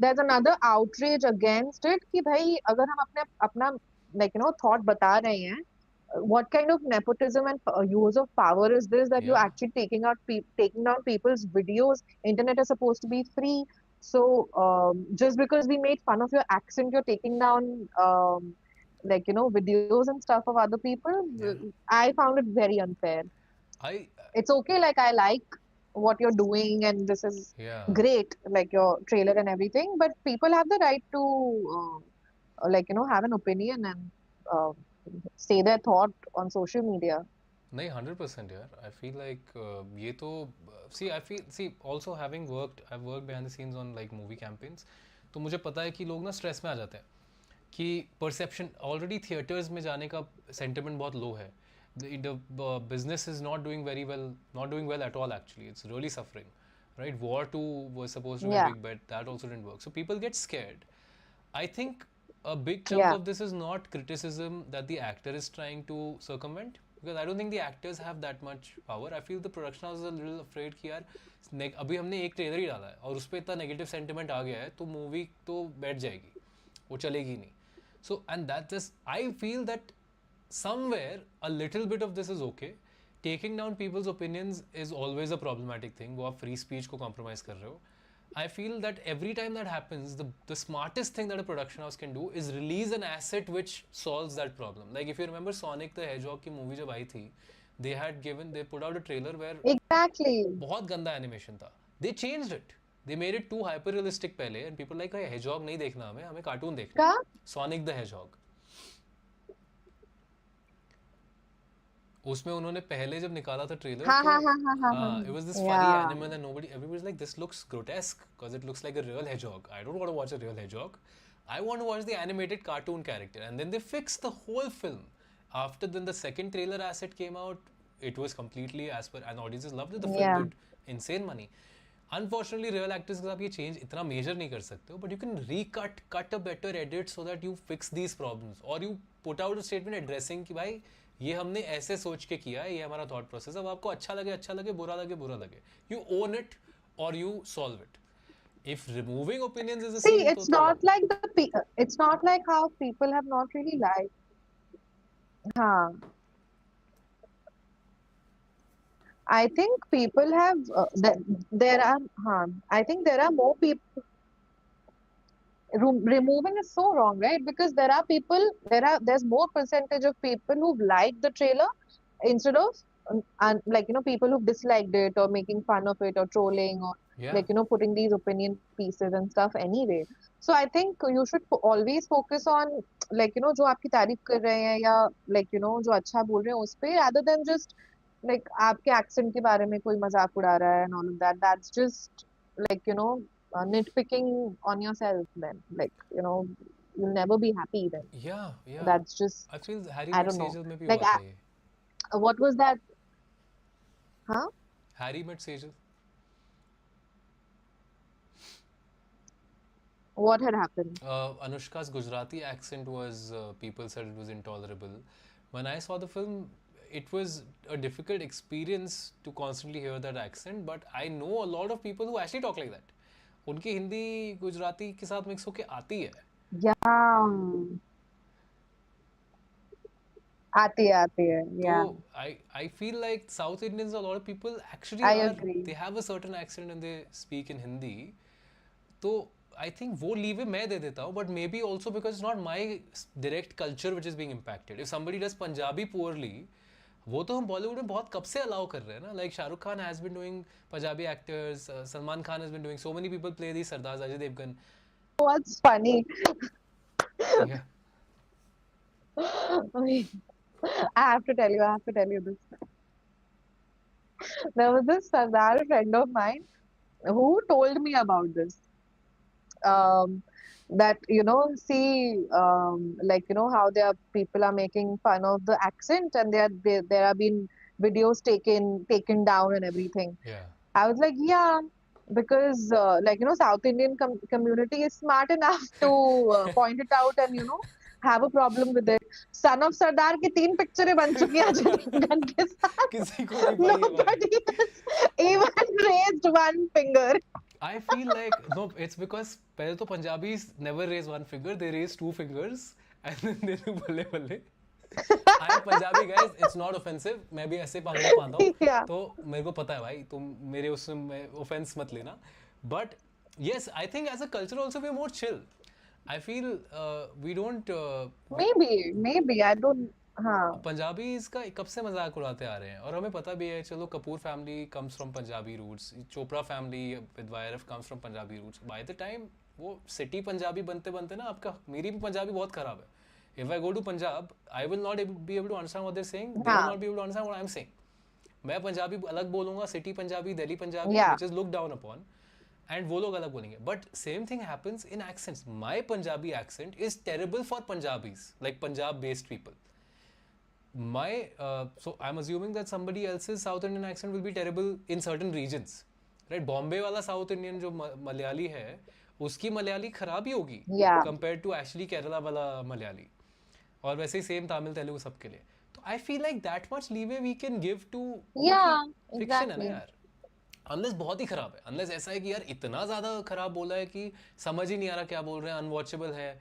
there's another outrage against it कि भाई अगर हम अपने अपना like thought बता रहे हैं, what kind of nepotism and use of power is this, that you're Yeah. actually taking down people's videos? Internet is supposed to be free. So just because we made fun of your accent, you're taking down like videos and stuff of other people. Yeah. I found it very unfair. I. It's okay, like I like what you're doing and this is Yeah. great, like your trailer and everything, but people have the right to like have an opinion and uh, say their thought on social media. नहीं 100% यार आई feel like ये तो see I feel see also having worked I work behind the scenes on like movie campaigns तो मुझे पता है कि लोग ना स्ट्रेस में आ जाते हैं कि परसेप्शन ऑलरेडी थिएटर्स में जाने का सेंटिमेंट बहुत लो है the business is not doing very well not doing well at all actually it's really suffering right war two was supposed to be a Yeah, big bet that also didn't work so people get scared I think a big chunk yeah, of this is not criticism that the actor is trying to circumvent because I don't think the actors have that much power. I feel the production house is a little afraid कि यार अभी हमने एक trailer ही डाला है और उस पर इतना नेगेटिव सेंटिमेंट आ गया है तो मूवी तो बैठ जाएगी वो चलेगी नहीं so and that just I feel that somewhere a little bit of this is okay taking down people's opinions is always a problematic thing वो आप free speech को compromise कर रहे हो I feel that every time that happens, the smartest thing that a production house can do is release an asset which solves that problem. Like if you remember Sonic the Hedgehog की movie जब आई थी, they put out a trailer where exactly. बहुत गंदा animation था. They changed it. They made it too hyper realistic पहले and people like Hedgehog नहीं देखना हमें cartoon देखना का है. Sonic the Hedgehog. उसमें उन्होंने पहले जब निकाला था ट्रेलर हाँ तो हाँ हाँ हाँ हाँ हाँ हाँ it was this furry yeah, animal and everybody's like this looks grotesque because it looks like a real hedgehog I don't want to watch a real hedgehog I want to watch the animated cartoon character and then they fixed the whole film after then the second trailer asset came out it was completely as per and audiences loved it the film yeah, did insane money unfortunately real actors के साथ ये change इतना major नहीं कर सकते हो but you can cut a better edit so that you fix these problems or you put out a statement addressing कि भाई ये हमने ऐसे सोच के किया है ये हमारा थॉट प्रोसेस अब आपको अच्छा लगे बुरा लगे यू ओन इट और you solve it if removing opinions is a see, sin it's not like it's not like how people have not really liked. हाँ, I think people have there are I think there are more people. Removing is so wrong, right? Because there's more percentage of people who've liked the trailer instead of and like people who've disliked it or making fun of it or trolling or yeah like putting these opinion pieces and stuff anyway. So I think you should always focus on like जो आपकी तारीफ कर रहे हैं या like जो अच्छा बोल रहे हैं उस पे rather than just like आपके accent के बारे में कोई मजाक उड़ा रहा है and all of that. That's just like nitpicking on yourself then like you'll never be happy then. yeah That's just I feel Harry I met don't know, Sejal में भी like हुआ था ये what was that, huh? Harry met Sejal What had happened? Anushka's Gujarati accent was, people said it was intolerable. When I saw the film, it was a difficult experience to constantly hear that accent, but I know a lot of people who actually talk like that. उनकी हिंदी गुजराती के साथ mix होके आती है Yeah, आती है, तो yeah, I feel like South Indians a lot of people actually I are agree. they have a certain accent and they speak in Hindi तो आई थिंक वो लीवे मैं दे देता हूँ but may be also because it's not my direct culture which is being impacted if somebody does Punjabi poorly वो तो हम बॉलीवुड में बहुत कब से अलाउ कर रहे हैं ना. Like Shahrukh Khan has been doing Punjabi actors, Salman Khan has been doing, so many people play the Sardar, Ajay Devgn. What's funny? Yeah. I have to tell you this. There was this Sardar friend of mine who told me about this. Um, that see, like how there are people are making fun of the accent, and there have been videos taken down and everything. Yeah. I was like, yeah, because like South Indian community is smart enough to point it out and have a problem with it. Son of Sardar की 3 पिक्चरें बन चुकी हैं अजय देवगन के साथ. किसी को नहीं पाई है भाई. Nobody has even raised one finger. I feel like no, it's because पहले तो Punjabis never raise one finger, they raise 2 fingers and then they do बल्ले बल्ले. I am Punjabi guys, it's not offensive. मैं भी ऐसे पागल पाता हूँ. Yeah. तो मेरे को पता है भाई, तुम मेरे उसमें offense मत लेना. But yes, I think as a culture also we are more chill. I feel we don't. Maybe I don't. हाँ. पंजाबी इसका कब से मजाक उड़ाते आ रहे हैं और हमें पता भी है. चलो Kapoor family comes from Punjabi roots, Chopra family with वायरफ comes from Punjabi roots. By the time वो सिटी पंजाबी बनते बनते ना आपका, मेरी भी पंजाबी बहुत खराब है. If I go to Punjab I will not be able to understand what they are saying, they will not be able to understand what I am saying. मैं पंजाबी अलग बोलूंगा, city Punjabi, Delhi Punjabi, Yeah. Which is looked down upon, and वो लोग अलग बोलेंगे. But same thing happens in accents. My Punjabi accent is terrible for Punjabis, like Punjab based people. My so I'm assuming that somebody else's South Indian accent will be terrible in certain regions, right? Bombay वाला South Indian जो मलयाली है, उसकी मलयाली खराब ही होगी Yeah. compared to actually Kerala वाला मलयाली. और वैसे ही same Tamil Telugu सबके लिए. तो I feel like that much leeway we can give to Yeah, fiction है ना exactly. यार. अनलेस बहुत ही खराब है, अनलेस ऐसा है कि यार इतना ज़्यादा खराब बोला है कि समझ ही नहीं आ रहा क्या बोल रहे हैं, अनवॉचेबल है.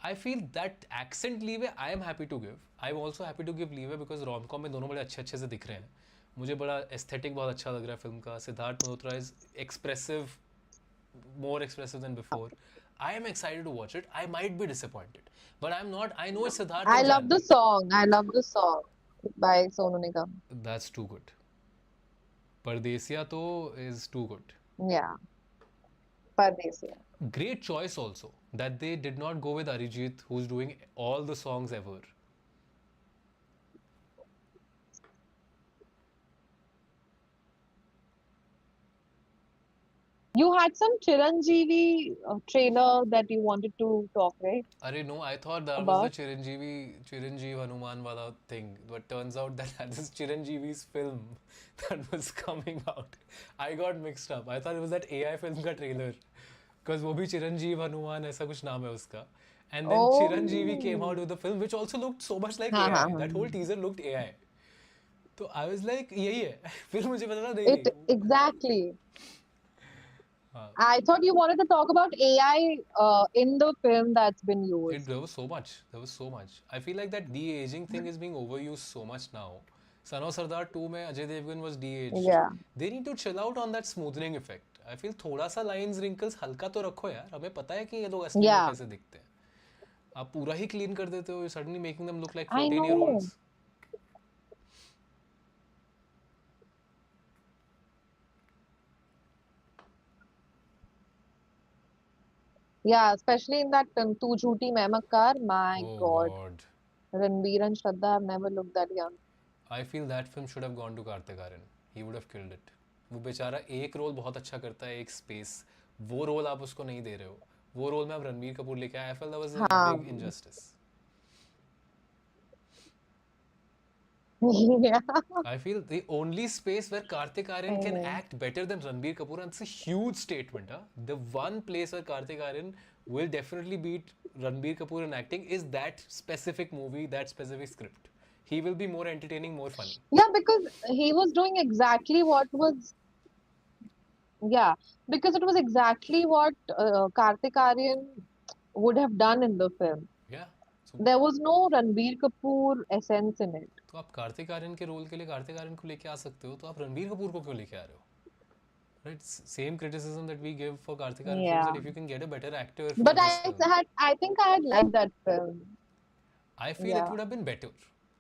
I feel that accent leeway I am happy to give. I am also happy to give leeway because romcom में दोनों बड़े अच्छे अच्छे से दिख रहे हैं. मुझे बड़ा एस्थेटिक बहुत अच्छा लग रहा है फिल्म का. Siddharth Malhotra is expressive, more expressive than before. I am excited to watch it. I might be disappointed, but I'm not. I know it's Siddharth I and love the Janvi. song. I love the song by Sonu Nigam. That's too good. Pardesiya to is too good. Yeah, Pardesiya. Great choice also that they did not go with Arijit, who's doing all the songs ever. You had some Chiranjeevi trailer that you wanted to talk, right? Arey no, I thought that About? was the Chiranjeev Hanuman wala thing, but turns out that that is Chiranjeevi's film that was coming out. I got mixed up. I thought it was that AI film का trailer, because वो भी Chiranjeev Hanuman ऐसा कुछ नाम है उसका. And then Oh. Chiranjeevi came out with the film, which also looked so much like हाँ, AI. हाँ, That हाँ. whole teaser looked AI. तो I was like यही है. फिर मुझे पता था It नहीं. exactly. हाँ. I thought you wanted to talk about AI in the film that's been used. There was so much. There was so much. I feel like that de-aging thing is being overused so much now. Son of Sardar 2 में Ajay Devgan was de-aged. Yeah. They need to chill out on that smoothening effect. I feel थोड़ा सा lines wrinkles हल्का तो रखो यार. हमें पता है कि ये लोग असली में Yeah. कैसे दिखते हैं. आप पूरा ही clean कर देते हो. You're suddenly making them look like I 14-year-olds. Yeah, especially in that film, Tu Jhooti Main Makkaar. My Oh God. God. Ranbir and Shraddha have never looked that young. I feel that film should have gone to Kartik Aaryan. He would have killed it. वो बेचारा एक role बहुत अच्छा करता है, एक space. वो role आप उसको नहीं दे रहे हो. वो रोल में आप रणबीर कपूर लेके आए. I felt that was a हाँ. big injustice. Yeah. I feel the only space where Kartik Aaryan can act better than Ranbir Kapoor, and it's a huge statement, huh? The one place where Kartik Aaryan will definitely beat Ranbir Kapoor in acting is that specific movie, that specific script. He will be more entertaining, more funny. Yeah, because he was doing exactly what was. Yeah, because it was exactly what Kartik Aaryan would have done in the film. Yeah. So, There was no Ranbir Kapoor essence in it. तो आप कार्तिक आर्यन के role के लिए कार्तिक आर्यन को लेके आ सकते हो, तो आप रणबीर कपूर को क्यों लेके आ रहे हो? Right? Same criticism that we give for Kartik Aaryan films, Yeah. that if you can get a better actor for But this film, I think I had liked that film. I feel it Yeah. would have been better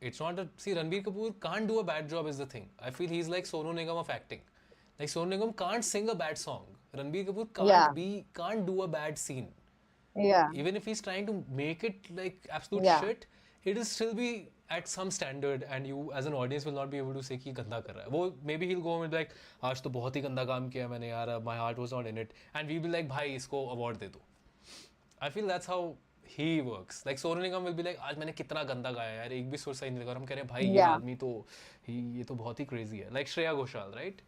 it's not a see Ranbir Kapoor can't do a bad job is the thing. I feel he's like Sonu Nigam of acting. Like Sonu Nigam can't sing a bad song. Ranbir Kapoor Yeah, can't do a bad scene. yeah, Even if he's trying to make it like absolute yeah, shit, it will still be at some standard, and you as an audience will not be able to say कि गंदा कर रहा है. वो maybe he'll go with like आज तो बहुत ही गंदा काम किया मैंने यार, my heart was not in it, and we'll be like भाई इसको award दे दो. I feel that's how he works. Like Sonu Nigam will be like आज मैंने कितना गंदा गाया यार, एक भी सुर सही नहीं लगा, और हम कह रहे हैं भाई ये yeah, आदमी तो ये तो बहुत ही crazy है. Like Shreya Ghoshal, right?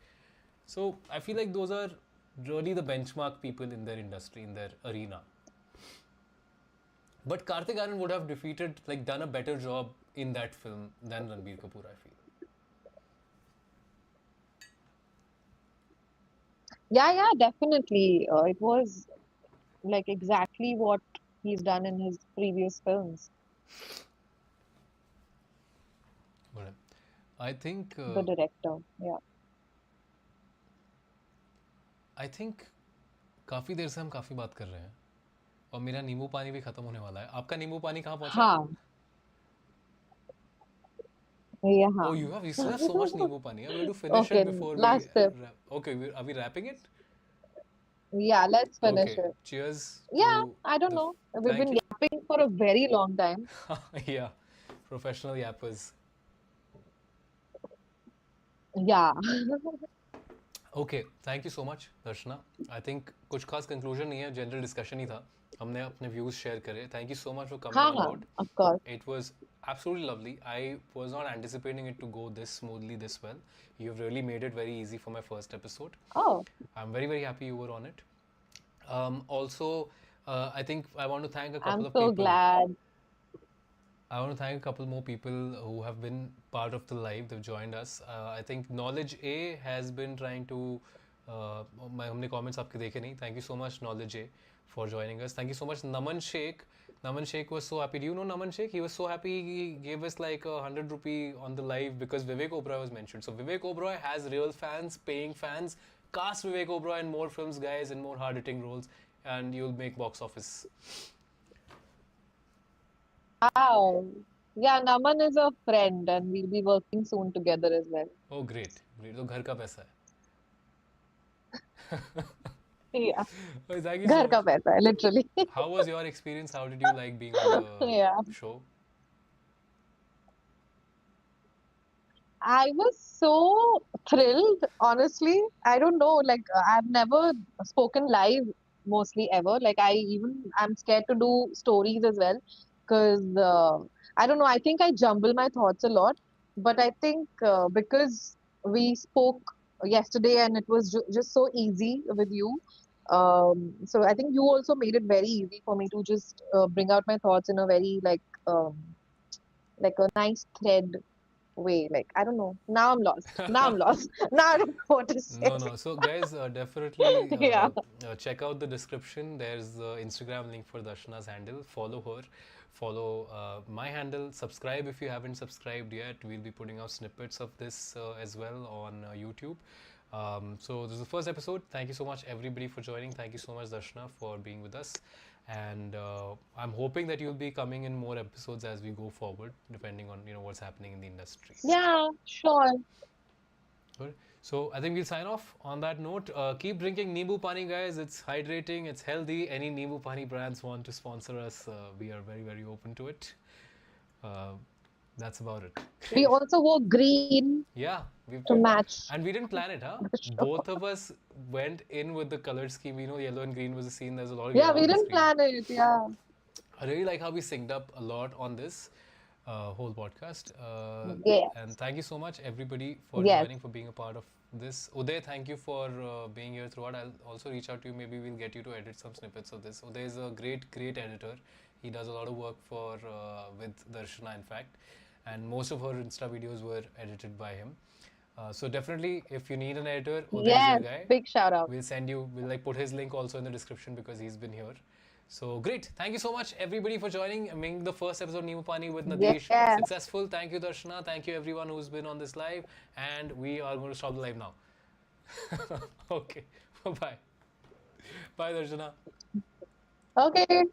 So I feel like those are really the benchmark people in their industry, in their arena. But Karthik Aryan would have defeated, like, done a better job in that film than Ranbir Kapoor, I feel. yeah, yeah, definitely. It was like exactly what he's done in his previous films. But I think, The director, yeah. I think काफ़ी देर से हम काफ़ी बात कर रहे हैं, और मेरा नींबू पानी भी ख़त्म होने वाला है. आपका नींबू पानी कहाँ पहुँचा है? हाँ, yeah. Oh, you still have so much नींबू पानी. We have to finish Okay, it before we last sip. Okay, are we wrapping it? Yeah, let's finish Okay, it. cheers Yeah, to I don't the. know. We've Thank been you. yapping for a very long time. Yeah, professional yappers. Yeah. Okay, thank you so much Darshana. I think कुछ खास conclusion नहीं है, general discussion ही था. हमने अपने views share करे. Thank you so much for coming on Haha, board. of course. It was absolutely lovely. I was not anticipating it to go this smoothly, this well. You've really made it very easy for my first episode. Oh, I'm very, very happy you were on it. Also, I think I want to thank a I'm couple of so people. glad. I want to thank a couple more people who have been part of the live. They've joined us. I think Knowledge A has been trying to. हमने comments आपके देखे नहीं. Thank you so much, Knowledge A, for joining us. Thank you so much, Naman Sheikh. Naman Sheikh was so happy. Do you know Naman Sheikh? He was so happy. He gave us like ₹100 on the live because Vivek Oberoi was mentioned. So Vivek Oberoi has real fans, paying fans. Cast Vivek Oberoi in more films, guys, in more hard-hitting roles, and you'll make box office. Wow. Yeah, Naman is a friend and we'll be working soon together as well. Oh, great, great. तो घर का पैसा है. Yeah, Oh, thank you so घर का much. पैसा है, literally. How was your experience? How did you like being on Yeah. the show? I was so thrilled, honestly. I don't know, like I've never spoken live mostly ever. Like I'm scared to do stories as well because I don't know. I think I jumble my thoughts a lot. But I think because we spoke yesterday and it was ju just so easy with you. So I think you also made it very easy for me to just bring out my thoughts in a very like a nice thread way. Like, I don't know. Now I'm lost. Now I'm lost. Now I don't know what to say. No, no. So, guys, definitely Yeah. check out the description. There's the Instagram link for Darshana's handle. Follow her. Follow my handle. Subscribe if you haven't subscribed yet. We'll be putting out snippets of this as well on YouTube. So, this is the first episode. Thank you so much, everybody, for joining. Thank you so much, Darshana, for being with us. And I'm hoping that you'll be coming in more episodes as we go forward, depending on what's happening in the industry. Yeah, sure. Good. So I think we'll sign off on that note. Keep drinking Nimboo Paani, guys. It's hydrating, it's healthy. Any Nimboo Paani brands want to sponsor us, we are very, very open to it. That's about it. We also wore green Yeah, we've to match and we didn't plan it, huh? the show. Both of us went in with the color scheme. We know yellow and green was the scene. There's a lot of Yeah, yellow we on the didn't screen. plan it. Yeah. I really like how we synced up a lot on this whole podcast. Yes. And thank you so much, everybody, for Yes. joining, for being a part of this. Uday, thank you for being here throughout. I'll also reach out to you. Maybe we'll get you to edit some snippets of this. Uday is a great, great editor. He does a lot of work for with Darshana, in fact. And most of her Insta videos were edited by him. So definitely, if you need an editor, Uday is Yes. your guy. Big shout out. We'll send you, we'll like put his link also in the description because he's been here. So great. Thank you so much, everybody, for joining. Making the first episode of Nimboo Paani with Nadeesh Yeah. successful. Thank you, Darshana. Thank you, everyone who's been on this live. And we are going to stop the live now. Okay. Bye. Bye, Darshana. Okay.